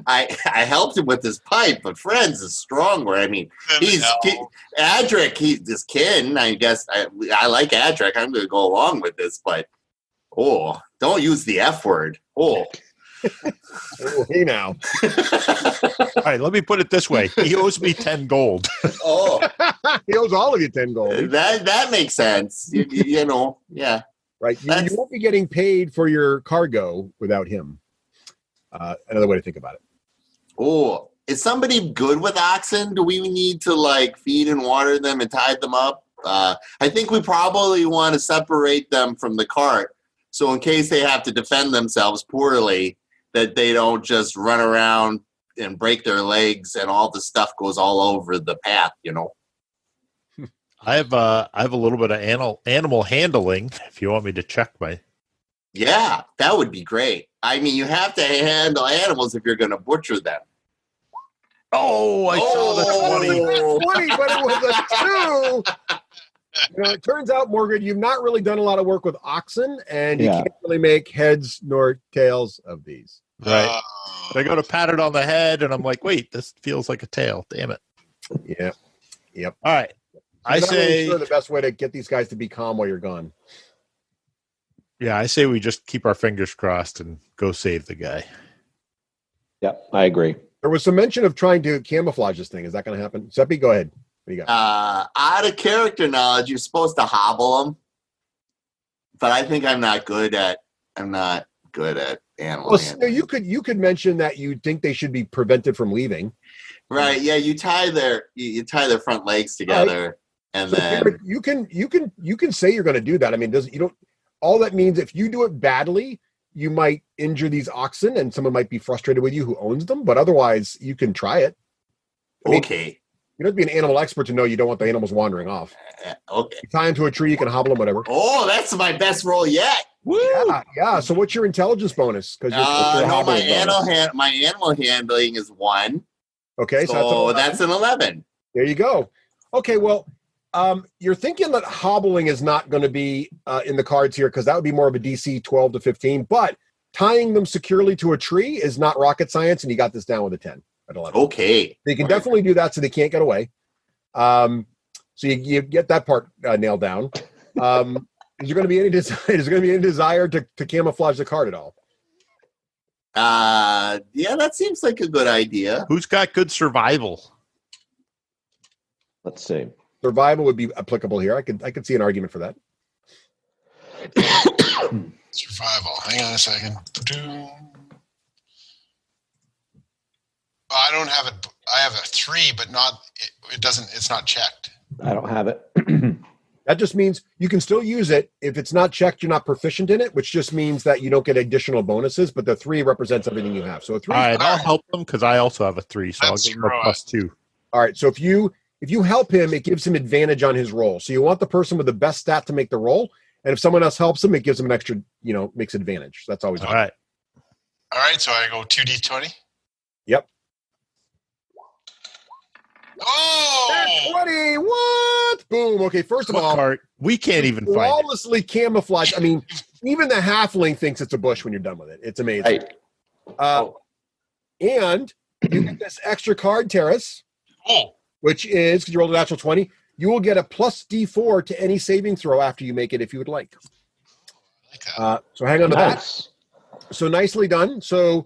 I helped him with his pipe, but friend's a strong word. I mean, Adric, he's this kin. I guess I like Adric. I'm going to go along with this, but Oh, don't use the F word. Oh. Oh, hey now. All right, let me put it this way. He owes me 10 gold. Oh, He owes all of you 10 gold. that makes sense. You know, yeah. Right. You won't be getting paid for your cargo without him. Another way to think about it. Oh, is somebody good with oxen? Do we need to like feed and water them and tie them up? I think we probably want to separate them from the cart. So in case they have to defend themselves poorly, that they don't just run around and break their legs and all the stuff goes all over the path, you know? I have a little bit of animal handling. If you want me to check my. Yeah, that would be great. I mean, you have to handle animals if you're going to butcher them. Oh, I saw the 20. 20, but it was a 2. You know, it turns out, Morgan, you've not really done a lot of work with oxen, and you can't really make heads nor tails of these. Right. I go to pat it on the head, and I'm like, wait, this feels like a tail. Damn it. Yeah. Yep. All right. I say really sure the best way to get these guys to be calm while you're gone. Yeah, I say we just keep our fingers crossed and go save the guy. Yep, I agree. There was some mention of trying to camouflage this thing. Is that going to happen? Seppi, go ahead. What do you got? Out of character knowledge, you're supposed to hobble them, but I think I'm not good at animal handling. You could mention that you think they should be prevented from leaving. Right? Yeah, you tie their front legs together, and then you can say you're going to do that. I mean, all that means if you do it badly, you might injure these oxen, and someone might be frustrated with you who owns them. But otherwise, you can try it. Okay. You don't have to be an animal expert to know you don't want the animals wandering off. Okay. You tie them to a tree, you can hobble them, whatever. Oh, that's my best roll yet. Woo! Yeah. So what's your intelligence bonus? Because my animal handling is 1. Okay, so that's an 11. There you go. Okay, well, you're thinking that hobbling is not going to be in the cards here because that would be more of a DC 12 to 15. But tying them securely to a tree is not rocket science, and you got this down with a 10 at 11. Okay, so you can definitely do that, so they can't get away. So you get that part nailed down. Is there going to be any desire to camouflage the card at all? Yeah, that seems like a good idea. Who's got good survival? Let's see. Survival would be applicable here. I could see an argument for that. Survival. Hang on a second. I don't have it. I have a 3, but it's not checked. I don't have it. That just means you can still use it. If it's not checked, you're not proficient in it, which just means that you don't get additional bonuses, but the 3 represents everything you have. So a 3. All right, I'll help them because I also have a 3, so I'll give him a +2. All right, so if you help him, it gives him advantage on his roll. So you want the person with the best stat to make the roll, and if someone else helps him, it gives him an extra, makes advantage. That's always all right. All right, so I go 2d20. Yep. Oh! 20! What? Boom. Okay, first of all, we can't even find it. Flawlessly camouflage. I mean, even the halfling thinks it's a bush when you're done with it. It's amazing. Right. And you get this extra card, Terrace, which is, because you rolled a natural 20, you will get a plus D4 to any saving throw after you make it if you would like. So hang on to that. So nicely done. So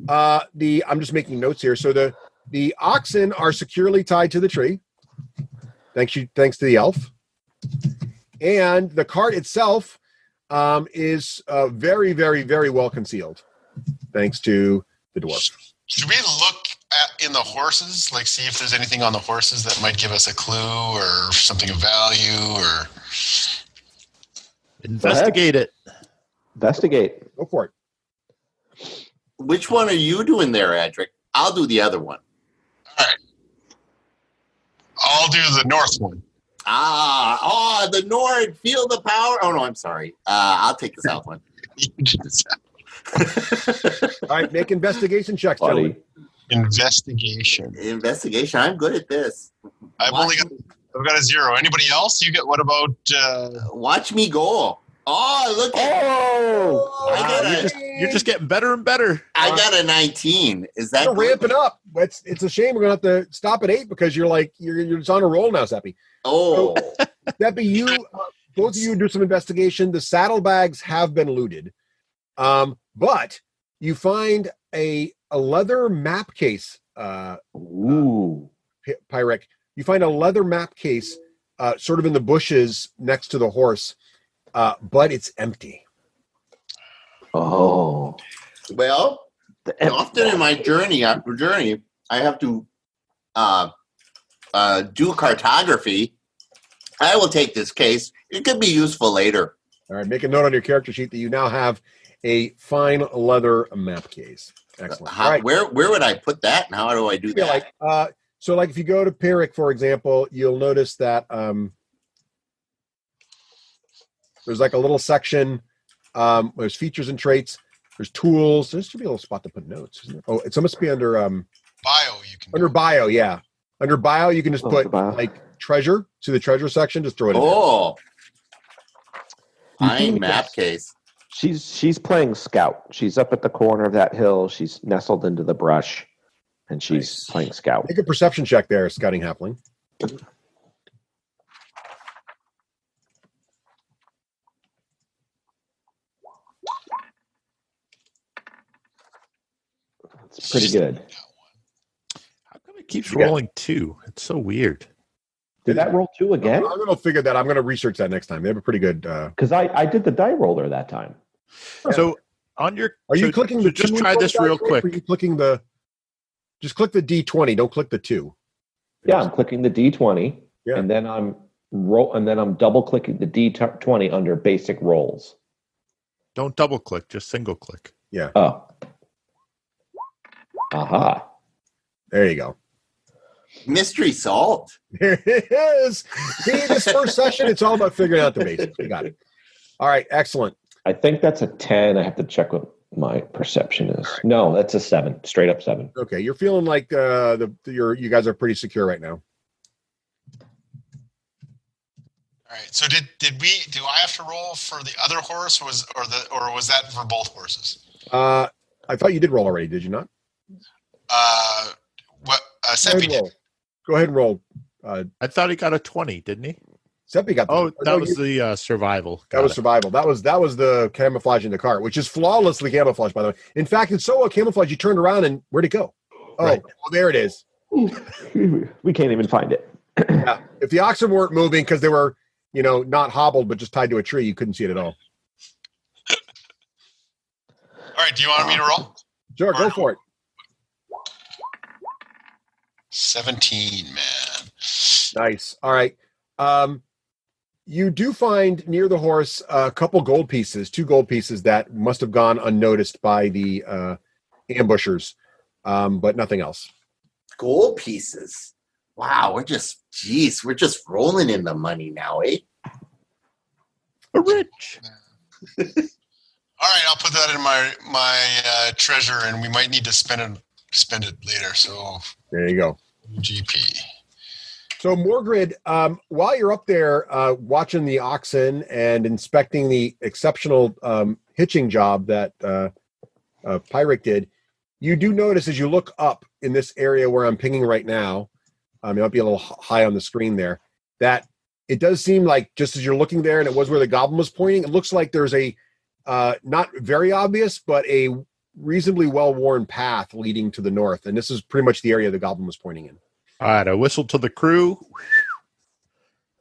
I'm just making notes here. So the oxen are securely tied to the tree. Thanks to the elf. And the cart itself is very, very, very well concealed, thanks to the dwarf. Should we look in the horses, like see if there's anything on the horses that might give us a clue or something of value, or investigate it? Investigate. Go for it. Which one are you doing there, Adric? I'll do the other one. All right. I'll do the north one. The north. Feel the power. Oh, no, I'm sorry. I'll take the south one. All right, make investigation checks, gentlemen. Investigation. I'm good at this. I've got a 0. Anybody else? What about watch me go. Oh, look at you're just getting better and better. I got a 19. Is that you're ramping up? It's a shame we're gonna have to stop at 8 because you're just on a roll now, Seppi. Oh, so, Seppi, both of you do some investigation. The saddlebags have been looted, but you find a leather map case. Ooh. Pyrrhic, you find a leather map case sort of in the bushes next to the horse, but it's empty. Oh. Well, often in my journey, I have to do cartography. I will take this case. It could be useful later. All right, make a note on your character sheet that you now have a fine leather map case. Excellent. All right. Where would I put that, and how do I do that? So if you go to Pyrrhic, for example, you'll notice that there's like a little section. There's features and traits. There's tools. There should be a little spot to put notes, isn't it? Oh, it must be under bio. You can under bio. Yeah, under bio, you can just put like treasure to the treasure section. Just throw it in. Oh, fine map case. She's playing scout. She's up at the corner of that hill. She's nestled into the brush, and she's playing scout. Make a perception check there, scouting halfling. It's pretty good. How come it keeps rolling 2? It's so weird. Did that roll 2 again? I'm going to figure that. I'm going to research that next time. They have a pretty good. Because I did the die roller that time. So on your, are you clicking the? Just try this real quick. Are you clicking the? Just click the D20. Don't click the 2. Yeah, I'm clicking the D20, and then I'm double clicking the D20 under basic rolls. Don't double click, just single click. Yeah. Oh. Aha. There you go. Mystery solved. There it is. See, this first session, it's all about figuring out the basics. We got it. All right, excellent. I think that's a 10. I have to check what my perception is. Right. No, that's a 7. Straight up 7. Okay, you're feeling like you guys are pretty secure right now. All right. So do I have to roll for the other horse, or was that for both horses? I thought you did roll already. Did you not? Seppi did. Go ahead and roll. I thought he got a 20, didn't he? Seppi got. That was the survival. That was survival. That was the camouflage in the cart, which is flawlessly camouflaged, by the way. In fact, it's so camouflaged. You turned around and where'd it go? Oh, right. Well, there it is. We can't even find it. Yeah. If the oxen weren't moving because they were, not hobbled but just tied to a tree, you couldn't see it at all. All right. Do you want me to roll? Sure, go for it. 17, man. Nice. All right. You do find near the horse a couple gold pieces, 2 gold pieces that must have gone unnoticed by the ambushers, but nothing else. Gold pieces. Wow, we're just rolling in the money now, eh? Rich. All right, I'll put that in my treasure, and we might need to spend it later. So there you go. GP. So Morgrid, while you're up there watching the oxen and inspecting the exceptional hitching job that Pyrrhic did, you do notice as you look up in this area where I'm pinging right now, it might be a little high on the screen there, that it does seem like just as you're looking there, and it was where the goblin was pointing, it looks like there's a not very obvious, but a reasonably well-worn path leading to the north. And this is pretty much the area the goblin was pointing in. All right, I whistled to the crew.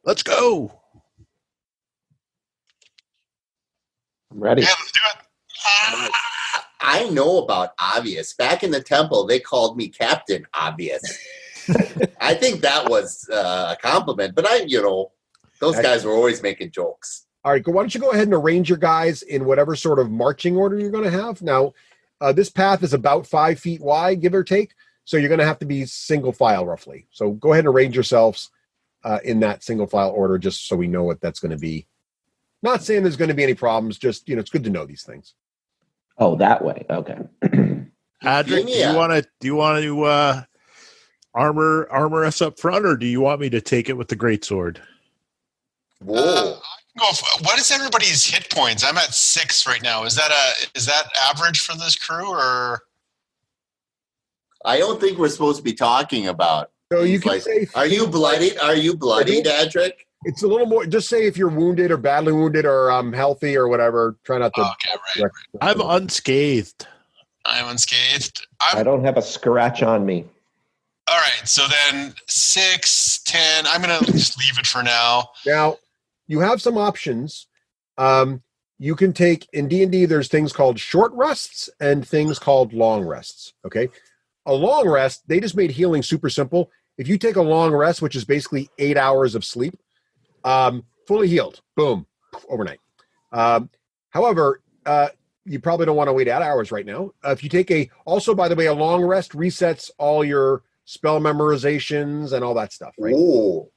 Let's go. I'm ready. Yeah, let's do it. I know about Obvious. Back in the temple, they called me Captain Obvious. I think that was a compliment, but those guys were always making jokes. All right, why don't you go ahead and arrange your guys in whatever sort of marching order you're going to have. Now, this path is about 5 feet wide, give or take. So you're going to have to be single file roughly. So go ahead and arrange yourselves in that single file order, just so we know what that's going to be. Not saying there's going to be any problems. Just, it's good to know these things. Oh, that way. Okay. Adric, do you want to armor us up front, or do you want me to take it with the greatsword? Whoa. What is everybody's hit points? I'm at 6 right now. Is that average for this crew, or? I don't think we're supposed to be talking about. So you can say, are you bloodied? Are you bloodied, Adric? It's a little more. Just say if you're wounded or badly wounded or healthy or whatever. Try not to. Okay, right. I'm unscathed. I'm unscathed. I don't have a scratch on me. All right, so then 6, 10. I'm going to just leave it for now. Now, you have some options. You can take, in D&D, there's things called short rests and things called long rests, okay? A long rest, they just made healing super simple. If you take a long rest, which is basically 8 hours of sleep, fully healed, boom, overnight. However, you probably don't want to wait 8 hours right now. If you take also, by the way, a long rest resets all your spell memorizations and all that stuff, right? Ooh.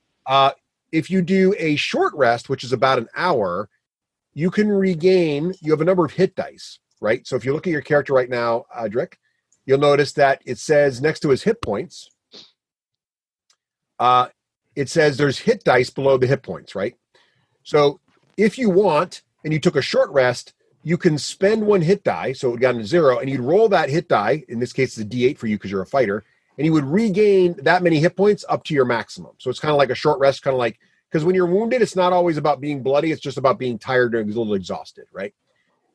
If you do a short rest, which is about an hour, you can regain, you have a number of hit dice, right? So if you look at your character right now, Drick, you'll notice that it says next to his hit points, it says there's hit dice below the hit points, right? So if you want, and you took a short rest, you can spend one hit die, so it got into 0, and you'd roll that hit die, in this case it's a D8 for you because you're a fighter, and you would regain that many hit points up to your maximum. So it's kind of like a short rest, kind of like, because when you're wounded, it's not always about being bloody, it's just about being tired and a little exhausted, right?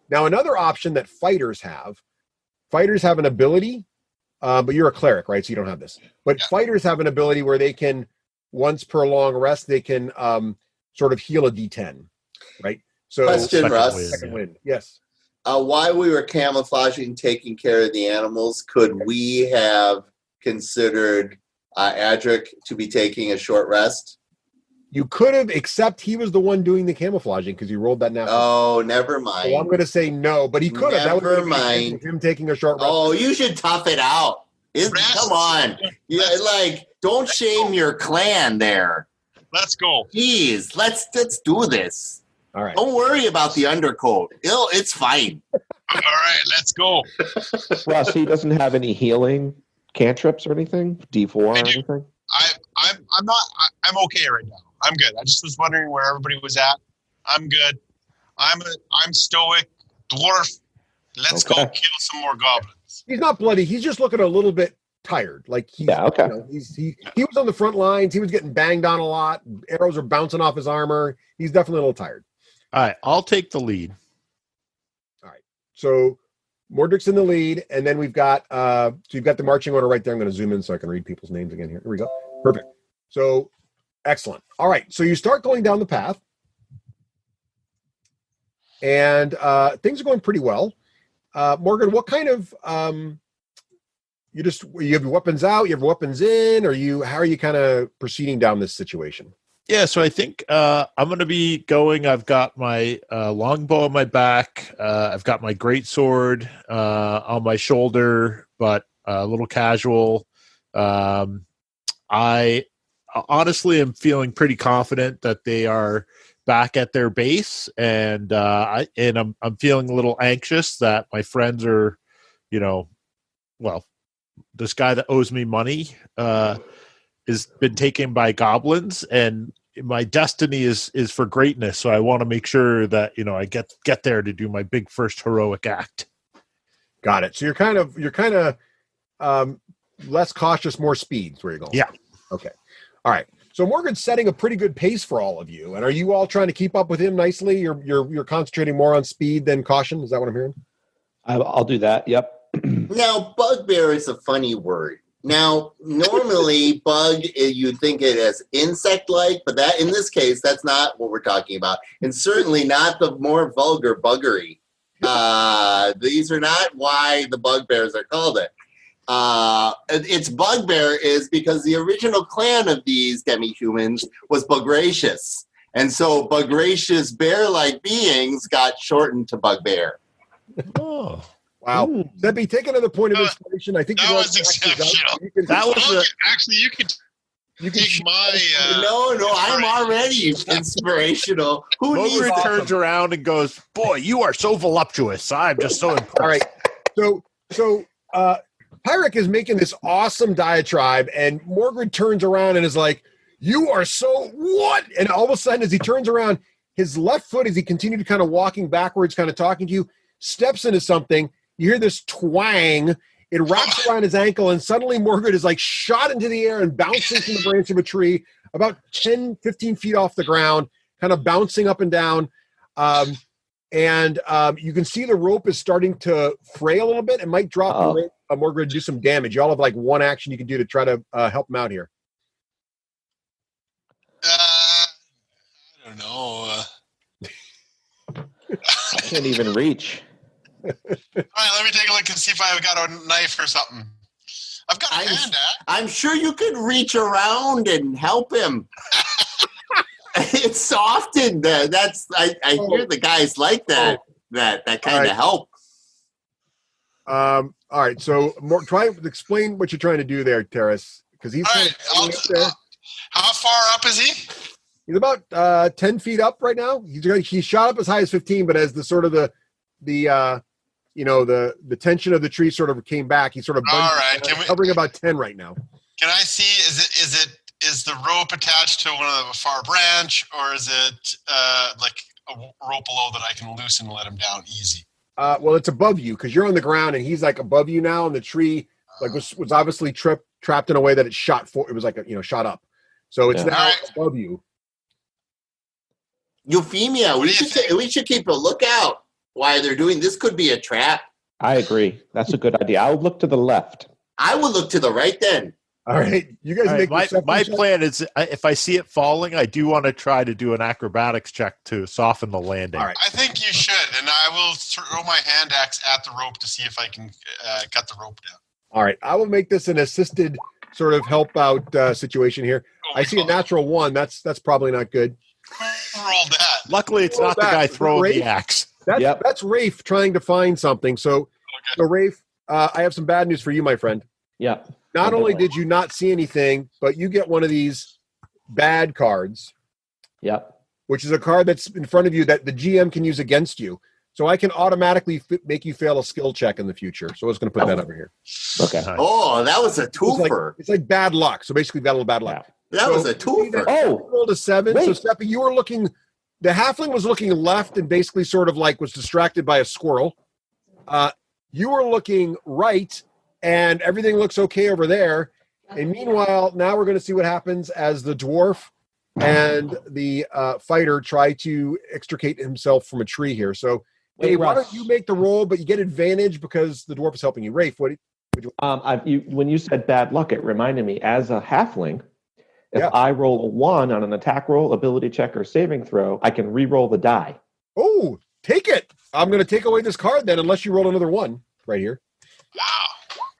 Now, another option that fighters have an ability, but you're a cleric, right? So you don't have this. But fighters have an ability where they can, once per long rest, they can sort of heal a D10, right? So Question, Russ. Second wind. Yes. While we were camouflaging, taking care of the animals, could we have considered Adric to be taking a short rest? You could have, except he was the one doing the camouflaging because you rolled that now. Oh, never mind. So I'm going to say no, but he could have. Never mind. Him taking a short rest. Oh, you should tough it out. Come on. Yeah, don't shame your clan there. Let's go. Jeez, let's do this. All right. Don't worry about the undercoat. It's fine. All right, let's go. Russ, he doesn't have any healing cantrips or anything? D4 or anything? I'm okay right now. I'm good. I just was wondering where everybody was at. I'm good. I'm stoic dwarf. Let's go kill some more goblins. He's not bloody. He's just looking a little bit tired. Like he was on the front lines. He was getting banged on a lot. Arrows are bouncing off his armor. He's definitely a little tired. All right, I'll take the lead. All right. So Mordrick's in the lead, and then we've got so you've got the marching order right there. I'm going to zoom in so I can read people's names again here. Here we go. Perfect. So excellent. All right. So you start going down the path, and things are going pretty well. Morgan, what kind of you have your weapons out, you have weapons in, or how are you kind of proceeding down this situation? Yeah, so I think I'm going to be going. I've got my longbow on my back. I've got my greatsword on my shoulder, but a little casual. I honestly am feeling pretty confident that they are back at their base, and I'm feeling a little anxious that my friends are, this guy that owes me money has been taken by goblins, and my destiny is for greatness. So I want to make sure that I get there to do my big first heroic act. Got it. So you're kind of less cautious, more speed is where you're going. Yeah. Okay. All right. So Morgan's setting a pretty good pace for all of you. And are you all trying to keep up with him nicely? You're concentrating more on speed than caution. Is that what I'm hearing? I'll do that. Yep. Now, bugbear is a funny word. Now, normally bug, you'd think it as insect-like, but that in this case, that's not what we're talking about. And certainly not the more vulgar buggery. These are not why the bugbears are called it. Its bugbear is because the original clan of these demi-humans was bugracious. And so bugracious bear-like beings got shortened to bugbear. Oh. Wow. Zebby, take another point of inspiration. I think that was exceptional. Actually, you could take my... No, I'm already inspirational. Mogrid turns around and goes, boy, you are so voluptuous. I'm just so impressed. All right. So Pyric is making this awesome diatribe, and Morgred turns around and is like, you are so what? And all of a sudden, as he turns around, his left foot, as he continued to kind of walking backwards, kind of talking to you, steps into something. You hear this twang. It wraps around his ankle, and suddenly Morgred is like shot into the air and bounces from the branch of a tree about 10, 15 feet off the ground, kind of bouncing up and down. And you can see the rope is starting to fray a little bit. It might drop the rope. We're going to do some damage. Y'all have like one action you can do to try to help him out here. I don't know. I can't even reach. All right, let me take a look and see if I've got a knife or something. I've got a hand axe. I'm sure you could reach around and help him. It's often I hear the guys like that kind of help. All right, so try to explain what you're trying to do there, Terrace, because he's up there. How far up is he? He's about 10 feet up right now. He shot up as high as 15, but as the sort of the tension of the tree sort of came back, he sort of hovering about 10 right now. Can I see? Is the rope attached to one of a far branch, or is it like a rope below that I can loosen and let him down easy? Well, it's above you because you're on the ground and he's like above you now, and the tree was obviously trapped in a way that it shot it was like shot up, so it's now above you. Euphemia, we should keep a lookout while they're doing this. Could be a trap. I agree. That's a good idea. I'll look to the left. I will look to the right then. All right, you guys make my plan is if I see it falling, I do want to try to do an acrobatics check to soften the landing. All right. I think you should, and I will throw my hand axe at the rope to see if I can cut the rope down. All right, I will make this an assisted sort of help out situation here. I see a natural 1. That's probably not good. Who rolled that? Luckily, it's not the guy throwing the axe. That's Rafe trying to find something. So Rafe, I have some bad news for you, my friend. Yeah. Not only did you not see anything, but you get one of these bad cards. Yep. Which is a card that's in front of you that the GM can use against you. So I can automatically make you fail a skill check in the future. So I was going to put that over here. Okay. Oh, that was a twofer. It's like bad luck. So basically, battle of bad luck. Yeah. That was a twofer. Rolled a 7. Wait. So Steppy, you were looking. The halfling was looking left and basically sort of like was distracted by a squirrel. You were looking right. And everything looks okay over there. And meanwhile, now we're going to see what happens as the dwarf and the fighter try to extricate himself from a tree here. So, Dave, why don't you make the roll, but you get advantage because the dwarf is helping you. Rafe, what would you... when you said bad luck, it reminded me, as a halfling, if I roll a 1 on an attack roll, ability check, or saving throw, I can re-roll the die. Oh, take it. I'm going to take away this card then, unless you roll another 1 right here. Wow.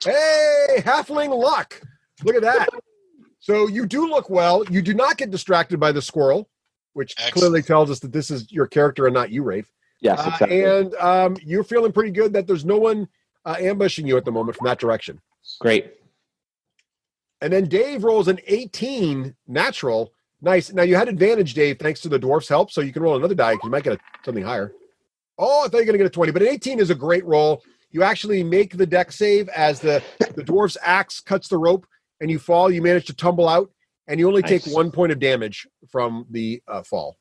Hey, halfling luck. Look at that. So you do look well. You do not get distracted by the squirrel, which clearly tells us that this is your character and not you, Rafe. Yes, exactly. And you're feeling pretty good that there's no one ambushing you at the moment from that direction. Great. And then Dave rolls an 18 natural. Nice. Now you had advantage, Dave, thanks to the dwarf's help, so you can roll another die because you might get something higher. Oh, I thought you were going to get a 20, but an 18 is a great roll. You actually make the deck save as the dwarf's axe cuts the rope and you fall. You manage to tumble out and you only take 1 point of damage from the fall.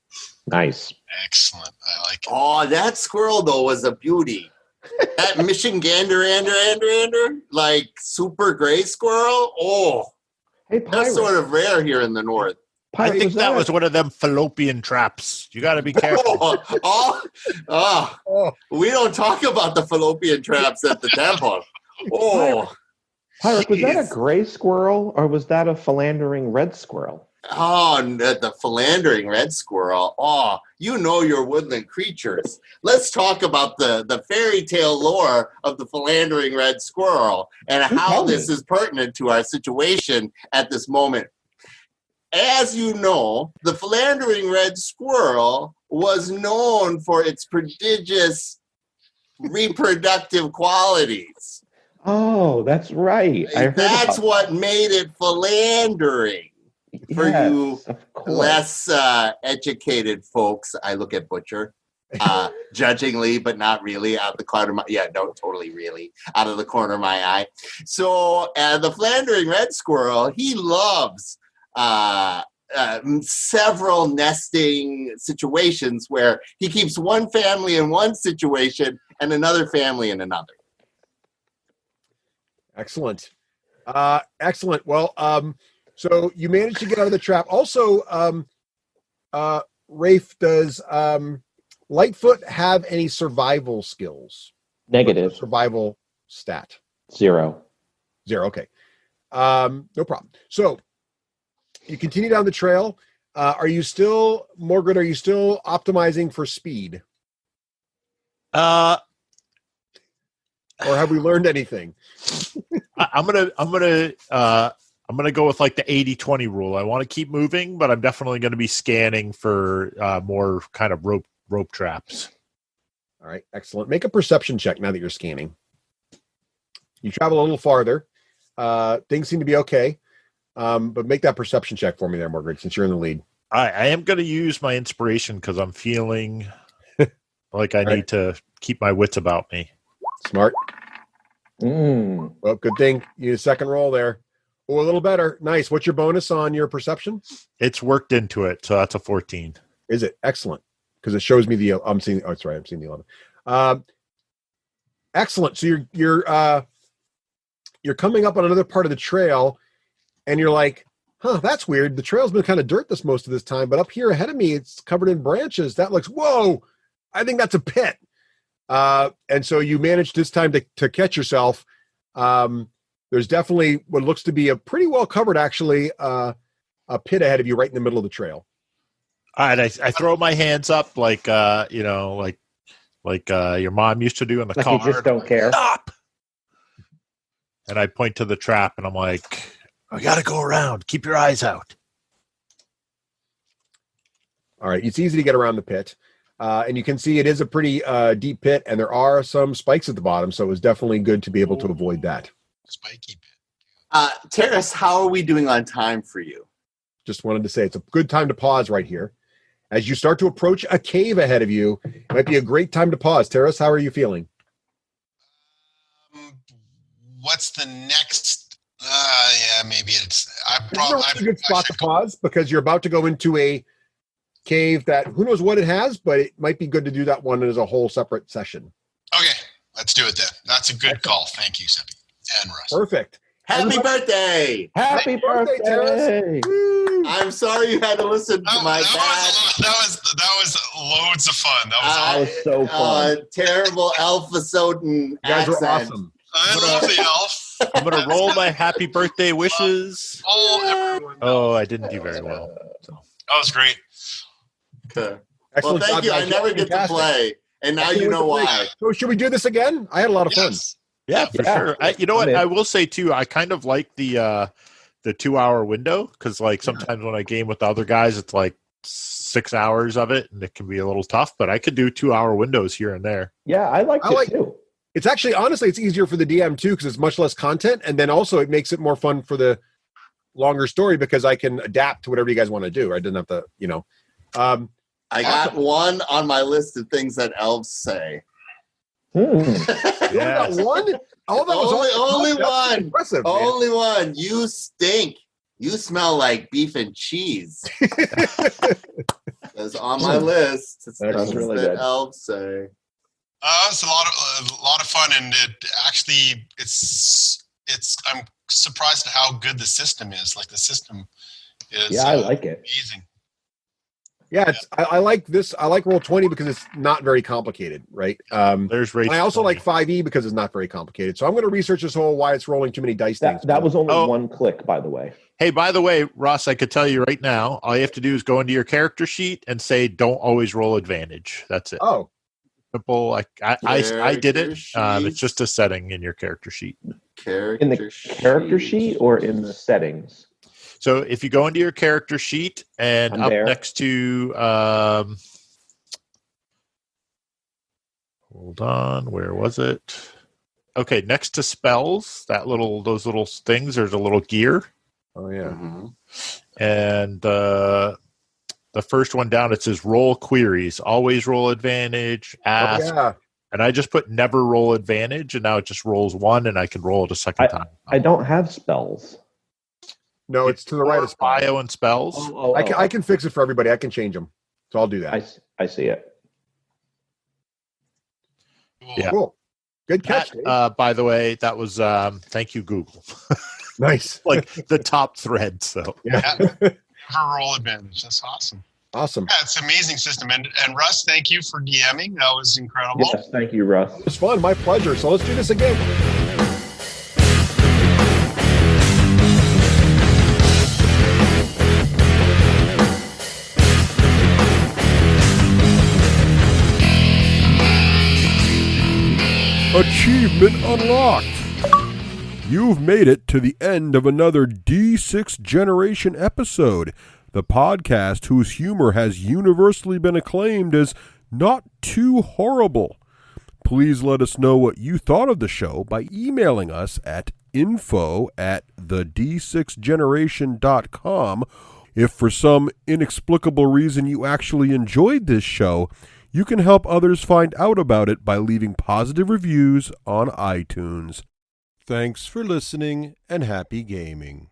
Nice. Excellent. I like it. Oh, that squirrel, though, was a beauty. That Michigander, like super gray squirrel. Oh, hey, that's sort of rare here in the north. I think that was one of them fallopian traps. You got to be careful. We don't talk about the fallopian traps at the temple. Oh, Pirate, was that a gray squirrel or was that a philandering red squirrel? Oh, the philandering red squirrel. Oh, you know your woodland creatures. Let's talk about the fairy tale lore of the philandering red squirrel and how this is pertinent to our situation at this moment. As you know, the philandering red squirrel was known for its prodigious reproductive qualities. Oh, that's right. That's what made it philandering. For you less educated folks, I look at Butcher judgingly, but not really, out the corner of my totally really out of the corner of my eye. So the philandering red squirrel, he loves several nesting situations where he keeps one family in one situation and another family in another. Excellent. Excellent. Well, So you managed to get out of the trap. Also, Rafe, does Lightfoot have any survival skills? Negative. Survival stat. 0. 0. Okay. No problem. So you continue down the trail. Are you still, Morgan, are you still optimizing for speed? Or have we learned anything? I'm gonna go with like the 80-20 rule. I want to keep moving, but I'm definitely going to be scanning for more kind of rope traps. All right, excellent. Make a perception check now that you're scanning. You travel a little farther. Things seem to be okay, but make that perception check for me there, Margaret, since you're in the lead. I am going to use my inspiration because I'm feeling like I need to keep my wits about me. Smart. Well, good thing you need a second roll there. Oh, a little better. Nice. What's your bonus on your perception? It's worked into it, so that's a 14. Is it? Excellent. Because it shows me the I'm seeing. Oh, it's right. I'm seeing the 11. Excellent. So you're coming up on another part of the trail, and you're like, that's weird. The trail's been kind of dirt most of this time, but up here ahead of me, it's covered in branches. That looks, whoa, I think that's a pit. And so you managed this time to catch yourself. There's definitely what looks to be a pretty well covered, actually, a pit ahead of you right in the middle of the trail. All right, I throw my hands up like your mom used to do in the car. You just don't care. Stop! And I point to the trap, and I'm like, I got to go around. Keep your eyes out. All right, it's easy to get around the pit. And you can see it is a pretty deep pit, and there are some spikes at the bottom, so it was definitely good to be able to avoid that. Spiky pit. Terrace, how are we doing on time for you? Just wanted to say it's a good time to pause right here. As you start to approach a cave ahead of you, it might be a great time to pause. Terrace, how are you feeling? What's the next? Yeah, maybe it's. It's a good spot to pause because you're about to go into a cave that who knows what it has, but it might be good to do that one as a whole separate session. Okay, let's do it then. That's a good call. Thank you, Seppi and Russ. Perfect. Happy birthday! Happy birthday, Terrace! I'm sorry you had to listen to my bad. That was loads of fun. That was so fun. Terrible Alpha Soden You guys were accent. awesome. I love the elf. I'm going to roll my happy birthday wishes. Everyone. Oh, I didn't do very well. So. That was great. Well, Excellent thank job, you. guys. I never get to Fantastic. play, and now you know why. So should we do this again? I had a lot of fun. Yes. Yeah, for sure. You know what? I will say too. I kind of like the 2-hour window because, like, sometimes when I game with the other guys, it's like 6 hours of it, and it can be a little tough. But I could do 2-hour windows here and there. Yeah, I like it too. It's actually, honestly, it's easier for the DM too because it's much less content, and then also it makes it more fun for the longer story because I can adapt to whatever you guys want to do. I didn't have to, I got one on my list of things that elves say. You got one? Oh, that was only one. Impressive. Man. Only one. You stink. You smell like beef and cheese. That's on my list. It's That's things really that good. elves say. It's a lot of fun, and it's. I'm surprised at how good the system is. Like the system is. Yeah, I like it. Amazing. Yeah, I like this. I like Roll20 because it's not very complicated, right? There's and I also like 5e because it's not very complicated. So I'm going to research this whole why it's rolling too many dice things. That was only one click, by the way. Hey, by the way, Ross, I could tell you right now, all you have to do is go into your character sheet and say, "Don't always roll advantage." That's it. Oh, simple. I did it. Sheet. It's just a setting in your character sheet. In the character sheet or in the settings? So if you go into your character sheet and I'm up there. next to hold on, where was it? Okay, next to spells, those little things, there's a little gear. oh yeah. Mm-hmm. And the first one down, it says roll queries. Always roll advantage, ask. Oh, yeah. And I just put never roll advantage, and now it just rolls one, and I can roll it a second time. I don't have spells. No, it's to the right of spell. bio and spells. I can fix it for everybody. I can change them. So I'll do that. I see it. Yeah. Cool. Good catch. That, by the way, that was thank you, Google. Nice. Like the top thread. So Yeah. Never roll advantage. That's awesome. Awesome. Yeah, it's an amazing system. And Russ, thank you for DMing. That was incredible. Yes, thank you, Russ. It was fun. My pleasure. So let's do this again. Achievement unlocked. You've made it to the end of another D6 Generation episode, the podcast whose humor has universally been acclaimed as not too horrible. Please let us know what you thought of the show by emailing us at info@the d6generation.com. If for some inexplicable reason you actually enjoyed this show, you can help others find out about it by leaving positive reviews on iTunes. Thanks for listening and happy gaming.